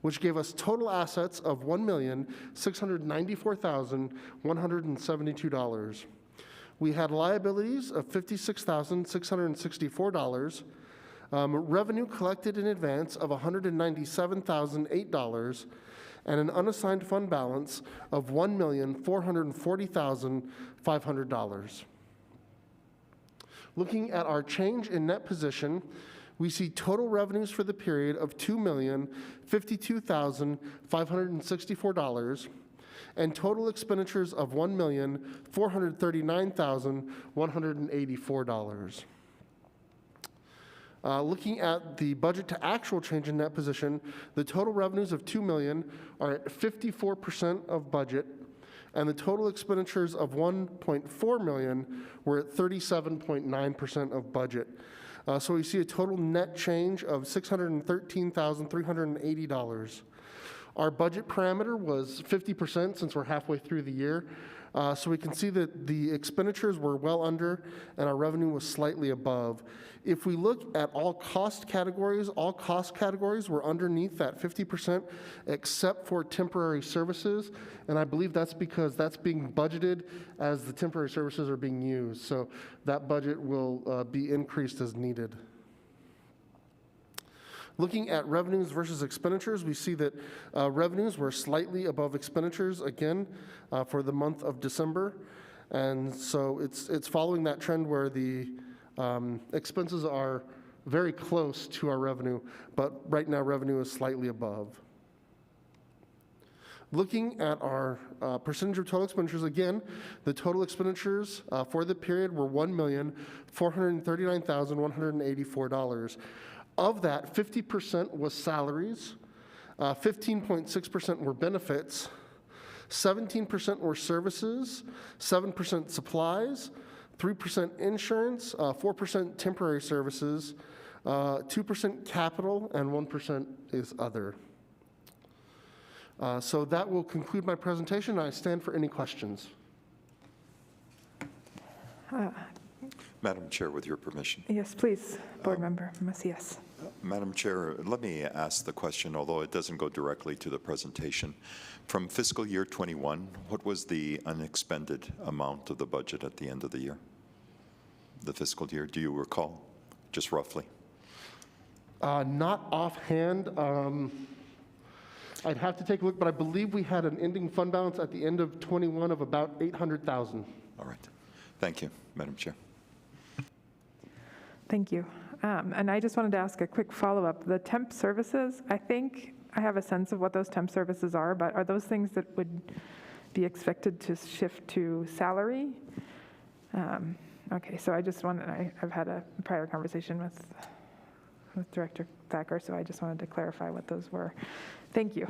which gave us total assets of $1,694,172. We had liabilities of $56,664, revenue collected in advance of $197,008, and an unassigned fund balance of $1,440,500. Looking at our change in net position, we see total revenues for the period of $2,052,564 and total expenditures of $1,439,184. Looking at the budget to actual change in net position, the total revenues of $2 million are at 54% of budget, and the total expenditures of $1.4 million were at 37.9% of budget. So we see a total net change of $613,380. Our budget parameter was 50% since we're halfway through the year. So we can see that the expenditures were well under and our revenue was slightly above. If we look at all cost categories were underneath that 50% except for temporary services. And I believe that's because that's being budgeted as the temporary services are being used. So that budget will be increased as needed. Looking at revenues versus expenditures, we see that revenues were slightly above expenditures again for the month of December. And so it's following that trend where the expenses are very close to our revenue, but right now revenue is slightly above. Looking at our percentage of total expenditures, again, the total expenditures for the period were $1,439,184. Of that, 50% was salaries, 15.6% were benefits, 17% were services, 7% supplies, 3% insurance, 4% temporary services, 2% capital, and 1% is other. So that will conclude my presentation. I stand for any questions. Madam Chair, with your permission. Yes, please, Board Member Macias. Madam Chair, let me ask the question, although it doesn't go directly to the presentation. From fiscal year 21, what was the unexpended amount of the budget at the end of the year? The fiscal year, do you recall, just roughly? Not offhand. I'd have to take a look, but I believe we had an ending fund balance at the end of 21 of about 800,000. All right. Thank you, Madam Chair. Thank you. And I just wanted to ask a quick follow-up. The temp services, I think I have a sense of what those temp services are, but are those things that would be expected to shift to salary? Okay, so I just wanted, I've had a prior conversation with Director Thacker, so I just wanted to clarify what those were. Thank you.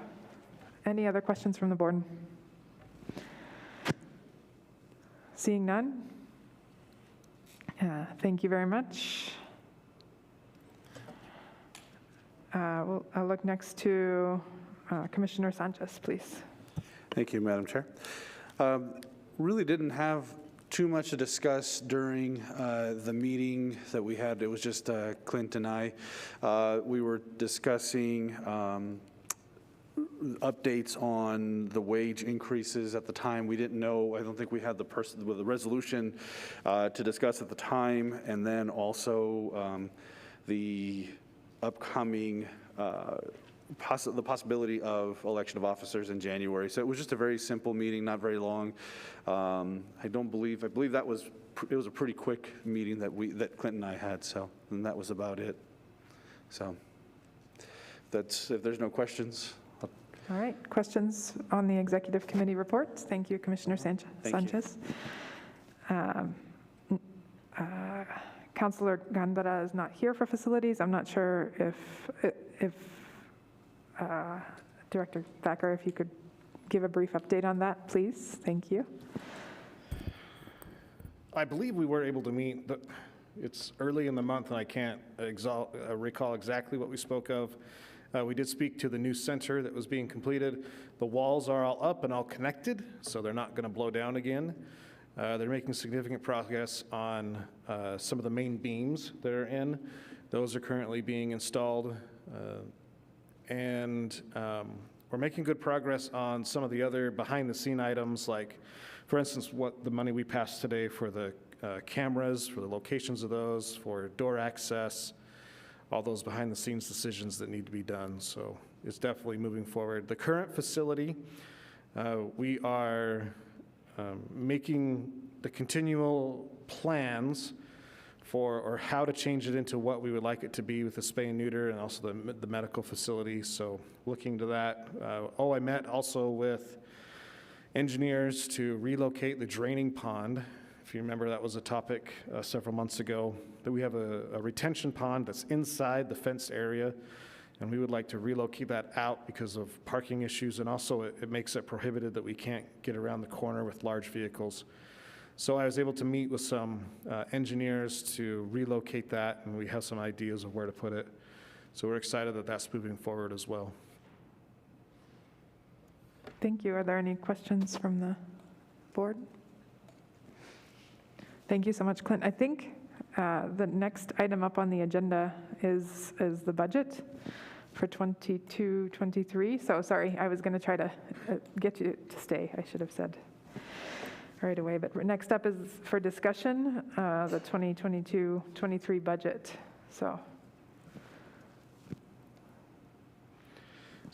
Any other questions from the board? Seeing none? Thank you very much. I'll look next to Commissioner Sanchez, please. Thank you, Madam Chair. Really didn't have too much to discuss during the meeting that we had. It was just Clint and I. We were discussing updates on the wage increases at the time. We didn't know, I don't think we had the resolution to discuss at the time, and then also the upcoming the possibility of election of officers in January. So it was just a very simple meeting, not very long. I believe that was it was a pretty quick meeting that Clint and I had. So, and that was about it. So that's, if there's no questions. All right, questions on the executive committee reports? Thank you, Commissioner Sanchez. Councilor Gandara is not here for facilities. I'm not sure if Director Thacker, if you could give a brief update on that, please. Thank you. I believe we were able to meet. It's early in the month, and I can't recall exactly what we spoke of. We did speak to the new center that was being completed. The walls are all up and all connected, so they're not going to blow down again. They're making significant progress on some of the main beams that are in. Those are currently being installed. And we're making good progress on some of the other behind-the-scene items, like, for instance, what the money we passed today for the cameras, for the locations of those, for door access, all those behind-the-scenes decisions that need to be done. So it's definitely moving forward. The current facility, we are making the continual plans for, or how to change it into what we would like it to be with the spay and neuter and also the medical facility. So looking to that. I met also with engineers to relocate the draining pond. If you remember, that was a topic several months ago, that we have a retention pond that's inside the fenced area, and we would like to relocate that out because of parking issues, and also it makes it prohibited that we can't get around the corner with large vehicles. So I was able to meet with some engineers to relocate that, and we have some ideas of where to put it. So we're excited that that's moving forward as well. Thank you. Are there any questions from the board? Thank you so much, Clint. I think the next item up on the agenda is the budget for 22-23. So sorry, I was going to try to get you to stay, I should have said right away. But next up is for discussion, the 2022-23 budget. So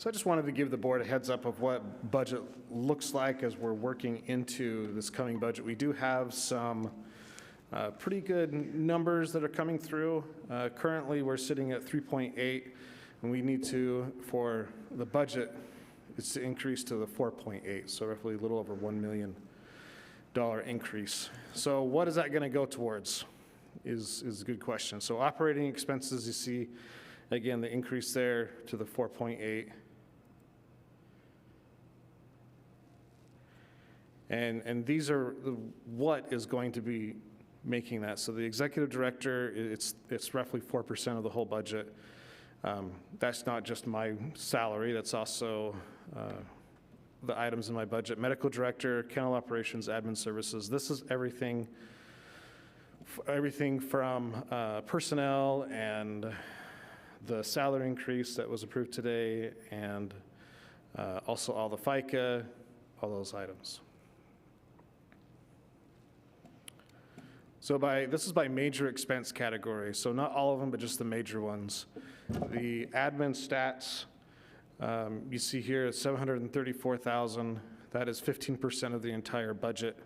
I just wanted to give the board a heads up of what budget looks like as we're working into this coming budget. We do have some pretty good numbers that are coming through. Currently, we're sitting at 3.8, and we need to, for the budget, it's to increase to the 4.8, so roughly a little over $1 million increase. So what is that going to go towards is a good question. So operating expenses, you see, again, the increase there to the 4.8. And these are what is going to be making that. So the executive director, it's roughly 4% of the whole budget. That's not just my salary, that's also the items in my budget. Medical director, kennel operations, admin services. This is everything from personnel and the salary increase that was approved today, and also all the Fica, all those items. So this is by major expense category, so not all of them, but just the major ones. The admin stats, you see here is 734,000. That is 15% of the entire budget.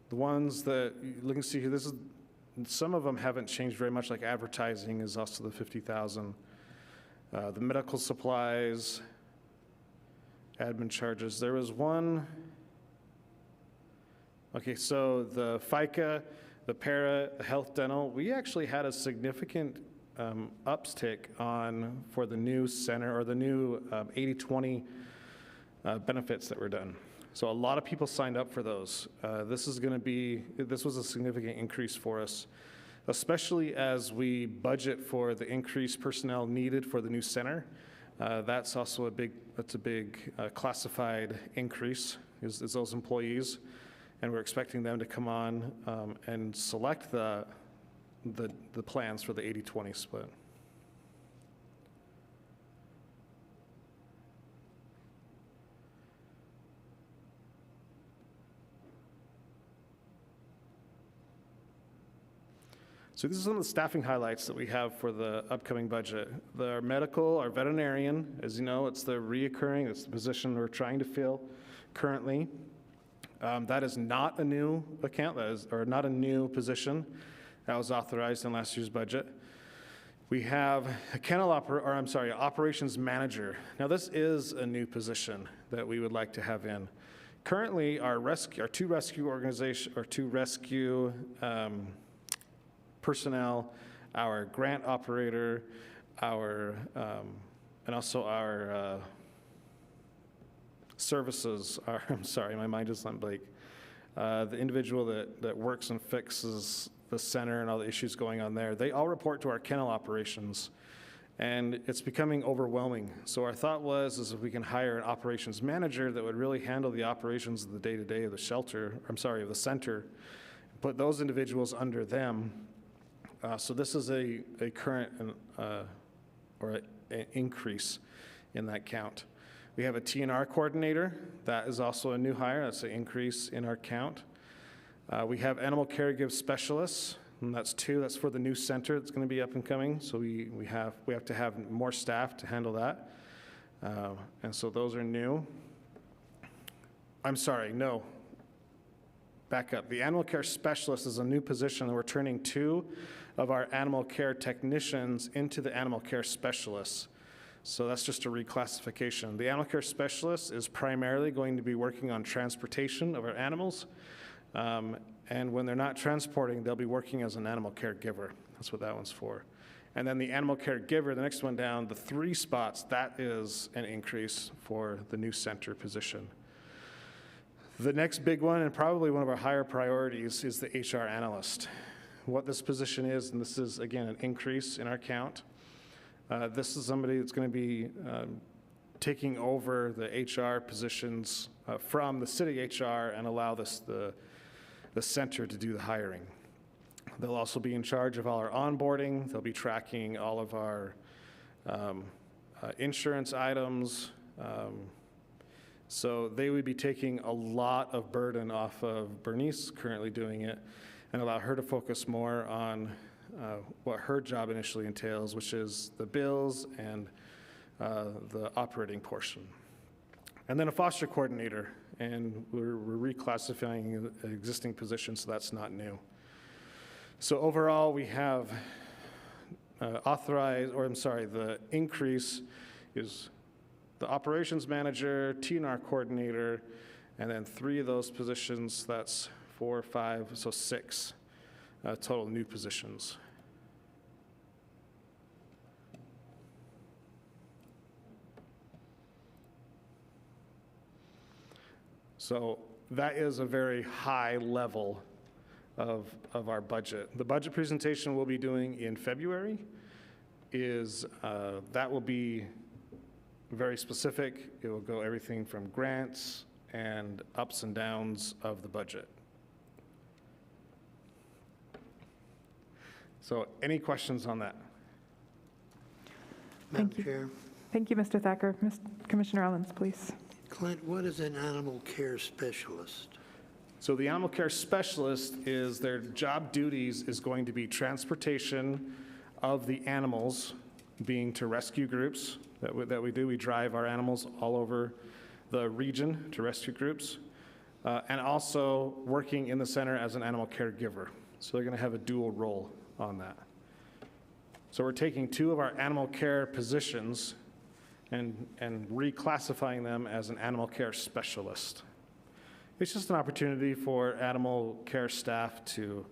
The ones that you can see here, some of them haven't changed very much, like advertising is also the 50,000. The medical supplies, admin charges. There was one, okay, so the Fica, the para, the health dental, we actually had a significant uptick for the new center, or the new 80/20 benefits that were done. So a lot of people signed up for those. This was a significant increase for us, especially as we budget for the increased personnel needed for the new center. That's also a big classified increase, is those employees. And we're expecting them to come on and select the plans for the 80/20 split. So these are some of the staffing highlights that we have for the upcoming budget. Our medical, our veterinarian, as you know, it's the position we're trying to fill currently. That is not a new account, or not a new position. That was authorized in last year's budget. We have a operations manager. Now this is a new position that we would like to have in. Currently, our two rescue personnel, our grant operator, and also our services, my mind just went blank. The individual that works and fixes the center and all the issues going on there, they all report to our kennel operations, and it's becoming overwhelming. So our thought is if we can hire an operations manager that would really handle the operations of the day-to-day of the center, put those individuals under them. So this is a current or an increase in that count. We have a TNR coordinator. That is also a new hire. That's an increase in our count. We have animal care give specialists, and that's 2. That's for the new center that's going to be up and coming. So we have to have more staff to handle that. And so those are new. Back up. The animal care specialist is a new position, and we're turning 2 of our animal care technicians into the animal care specialists. So that's just a reclassification. The animal care specialist is primarily going to be working on transportation of our animals. And when they're not transporting, they'll be working as an animal caregiver. That's what that one's for. And then the animal caregiver, the next one down, the 3 spots, that is an increase for the new center position. The next big one, and probably one of our higher priorities, is the HR analyst. What this position is, and this is, again, an increase in our count. This is somebody that's going to be taking over the HR positions from the city HR and allow the center to do the hiring. They'll also be in charge of all our onboarding. They'll be tracking all of our insurance items. So they would be taking a lot of burden off of Bernice, currently doing it, and allow her to focus more on what her job initially entails, which is the bills and the operating portion. And then a foster coordinator, and we're reclassifying an existing position, so that's not new. So overall, we have the increase is the operations manager, TNR coordinator, and then 3 of those positions, that's 4, 5, so 6 total new positions. So that is a very high level of our budget. The budget presentation we'll be doing in February that will be very specific. It will go everything from grants and ups and downs of the budget. So any questions on that? Madam Chair. Thank you, Mr. Thacker. Commissioner Ellens, please. Clint, what is an animal care specialist? So the animal care specialist their job duties is going to be transportation of the animals being to rescue groups that we do. We drive our animals all over the region to rescue groups, and also working in the center as an animal caregiver. So they're going to have a dual role on that. So we're taking 2 of our animal care positions and reclassifying them as an animal care specialist. It's just an opportunity for animal care staff to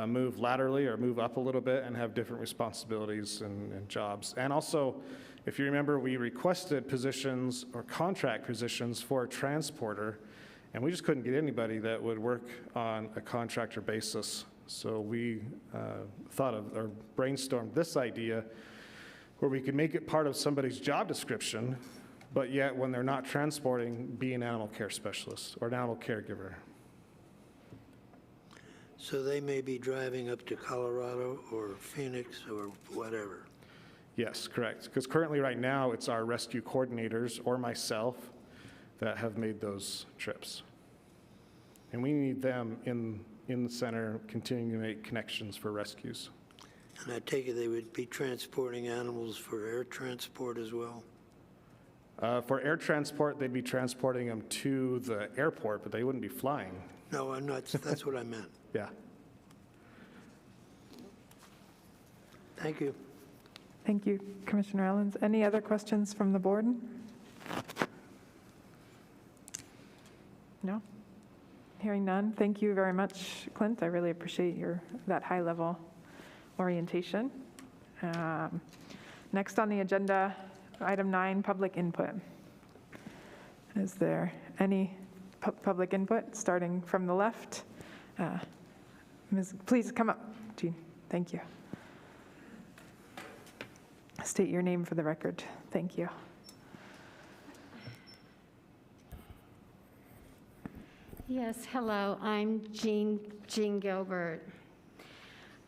move laterally or move up a little bit and have different responsibilities and jobs. And also, if you remember, we requested positions or contract positions for a transporter, and we just couldn't get anybody that would work on a contractor basis. So we thought of or brainstormed this idea where we could make it part of somebody's job description, but yet when they're not transporting, be an animal care specialist or an animal caregiver. So they may be driving up to Colorado or Phoenix or whatever. Yes, correct. Because currently right now, it's our rescue coordinators or myself that have made those trips. And we need them in the center, continuing to make connections for rescues. And I take it they would be transporting animals for air transport as well? For air transport, they'd be transporting them to the airport, but they wouldn't be flying. No, I'm not. That's what I meant. Yeah. Thank you. Thank you, Commissioner Ellens. Any other questions from the board? No? Hearing none. Thank you very much, Clint. I really appreciate that high-level orientation. Next on the agenda, item 9, public input. Is there any public input, starting from the left? Please come up, Jean. Thank you. State your name for the record. Thank you. Yes, hello, I'm Jean Gilbert.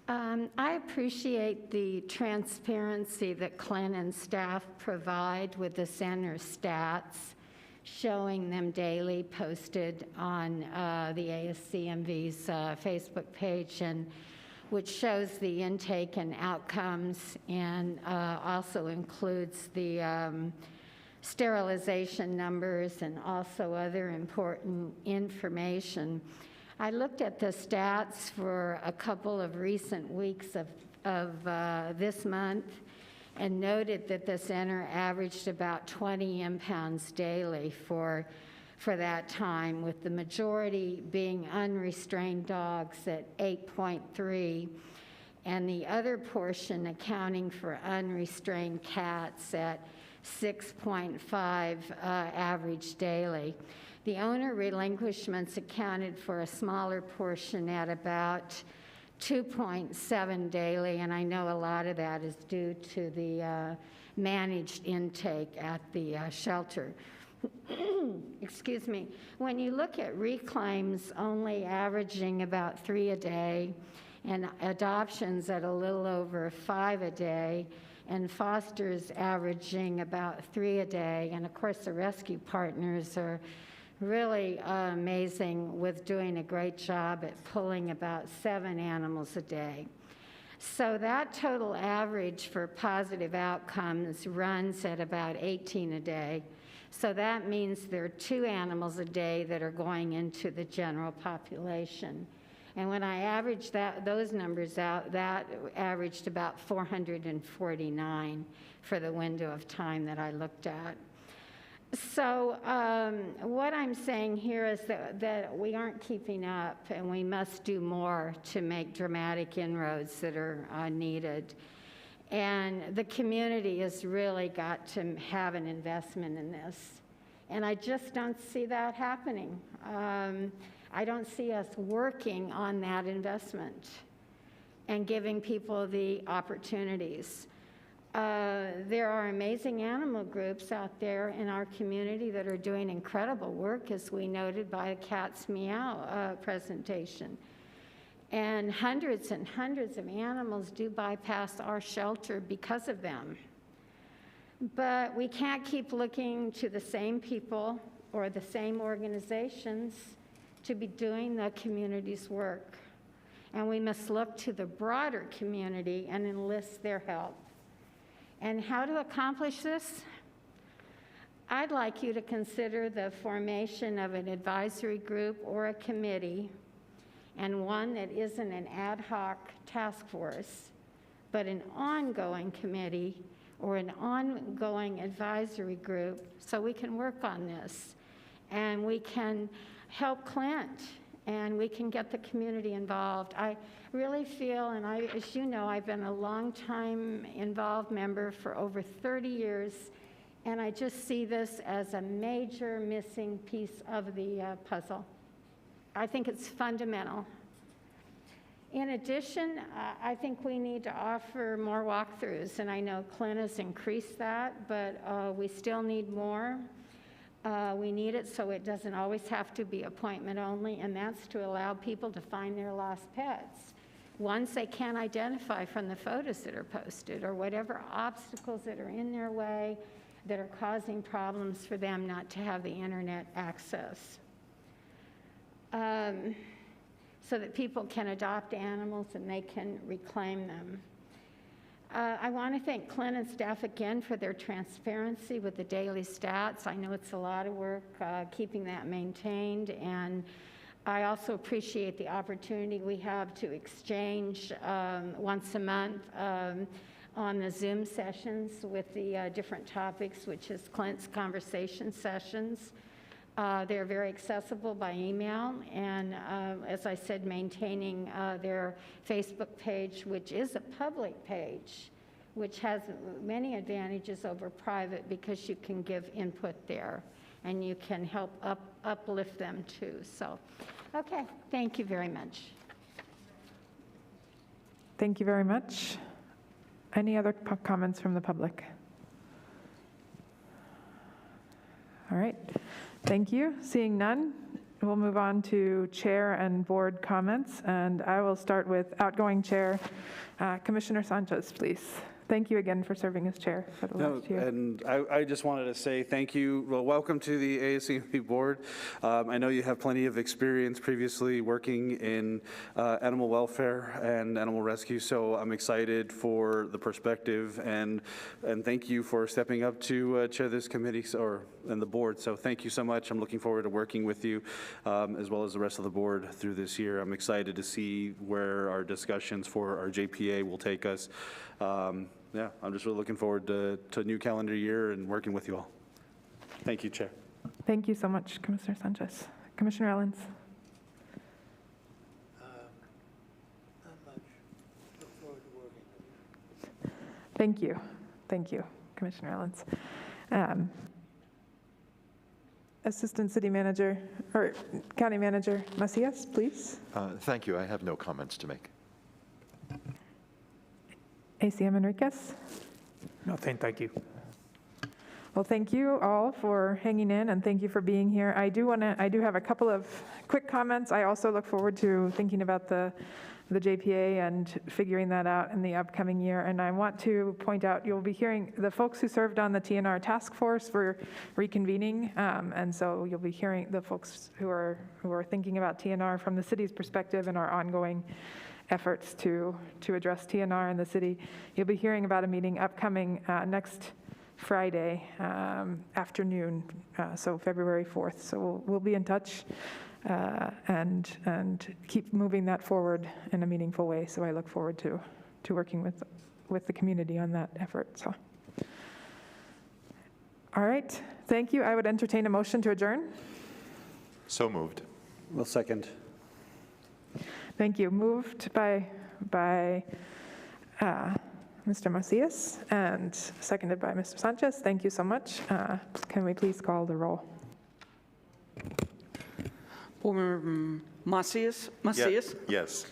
I appreciate the transparency that Clint and staff provide with the center stats, showing them daily posted on the ASCMV's Facebook page, and which shows the intake and outcomes, and also includes the sterilization numbers and also other important information. I looked at the stats for a couple of recent weeks of this month and noted that the center averaged about 20 impounds daily for that time, with the majority being unrestrained dogs at 8.3, and the other portion accounting for unrestrained cats at 6.5 average daily. The owner relinquishments accounted for a smaller portion at about 2.7 daily, and I know a lot of that is due to the managed intake at the shelter. Excuse me. When you look at reclaims only averaging about 3 a day, and adoptions at a little over 5 a day, and fosters averaging about 3 a day, and of course the rescue partners are really amazing with doing a great job at pulling about 7 animals a day. So that total average for positive outcomes runs at about 18 a day. So that means there are 2 animals a day that are going into the general population. And when I averaged those numbers out, that averaged about 449 for the window of time that I looked at. So what I'm saying here is that we aren't keeping up, and we must do more to make dramatic inroads that are needed. And the community has really got to have an investment in this. And I just don't see that happening. I don't see us working on that investment and giving people the opportunities. There are amazing animal groups out there in our community that are doing incredible work, as we noted by the Cat's Meow presentation. And hundreds of animals do bypass our shelter because of them. But we can't keep looking to the same people or the same organizations to be doing the community's work. and we must look to the broader community and enlist their help. And how to accomplish this? I'd like you to consider the formation of an advisory group or a committee, and one that isn't an ad hoc task force, but an ongoing committee or an ongoing advisory group, so we can work on this. And we can help Clint, and we can get the community involved. I really feel, and as you know, I've been a long-time involved member for over 30 years, and I just see this as a major missing piece of the puzzle. I think it's fundamental. In addition, I think we need to offer more walkthroughs, and I know Clint has increased that, but we still need more. We need it so it doesn't always have to be appointment only, and that's to allow people to find their lost pets. Ones they can't identify from the photos that are posted, or whatever obstacles that are in their way that are causing problems for them not to have the internet access. So that people can adopt animals and they can reclaim them. I want to thank Clint and staff again for their transparency with the daily stats. I know it's a lot of work keeping that maintained, and I also appreciate the opportunity we have to exchange once a month on the Zoom sessions with the different topics, which is Clint's conversation sessions. They're very accessible by email, and as I said, maintaining their Facebook page, which is a public page, which has many advantages over private because you can give input there and you can help uplift them too. So, okay, thank you very much. Thank you very much. Any other comments from the public? All right. Thank you. Seeing none, we'll move on to chair and board comments. And I will start with outgoing chair, Commissioner Sanchez, please. Thank you again for serving as chair for the last year. And I just wanted to say thank you. Well, welcome to the ASCMV board. I know you have plenty of experience previously working in animal welfare and animal rescue, so I'm excited for the perspective, and thank you for stepping up to chair this committee and the board. So thank you so much. I'm looking forward to working with you as well as the rest of the board through this year. I'm excited to see where our discussions for our JPA will take us. Yeah, I'm just really looking forward to a new calendar year and working with you all. Thank you, Chair. Thank you so much, Commissioner Sanchez. Commissioner Ellens. Not much. Look forward to working with you. Thank you. Thank you, Commissioner Ellens. Assistant City Manager, or County Manager Macias, please. Thank you. I have no comments to make. ACM Enriquez. Nothing, thank you. Well, thank you all for hanging in, and thank you for being here. I do have a couple of quick comments. I also look forward to thinking about the JPA and figuring that out in the upcoming year. And I want to point out, you'll be hearing the folks who served on the TNR task force were reconvening, and so you'll be hearing the folks who are thinking about TNR from the city's perspective and our ongoing efforts to address TNR in the city. You'll be hearing about a meeting upcoming next Friday afternoon, so February 4th. So we'll be in touch and keep moving that forward in a meaningful way. So I look forward to working with the community on that effort. So, all right, thank you. I would entertain a motion to adjourn. So moved. Well, second. Thank you. Moved by Mr. Macias and seconded by Mr. Sanchez. Thank you so much. Can we please call the roll? Board Member Macias? Yes.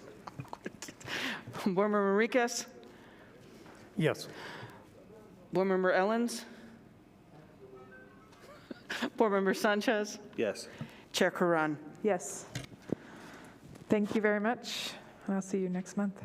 Board Member Enriquez? Yes. Board Member Ellens? Board Member Sanchez? Yes. Chair Karan? Yes. Thank you very much. I'll see you next month.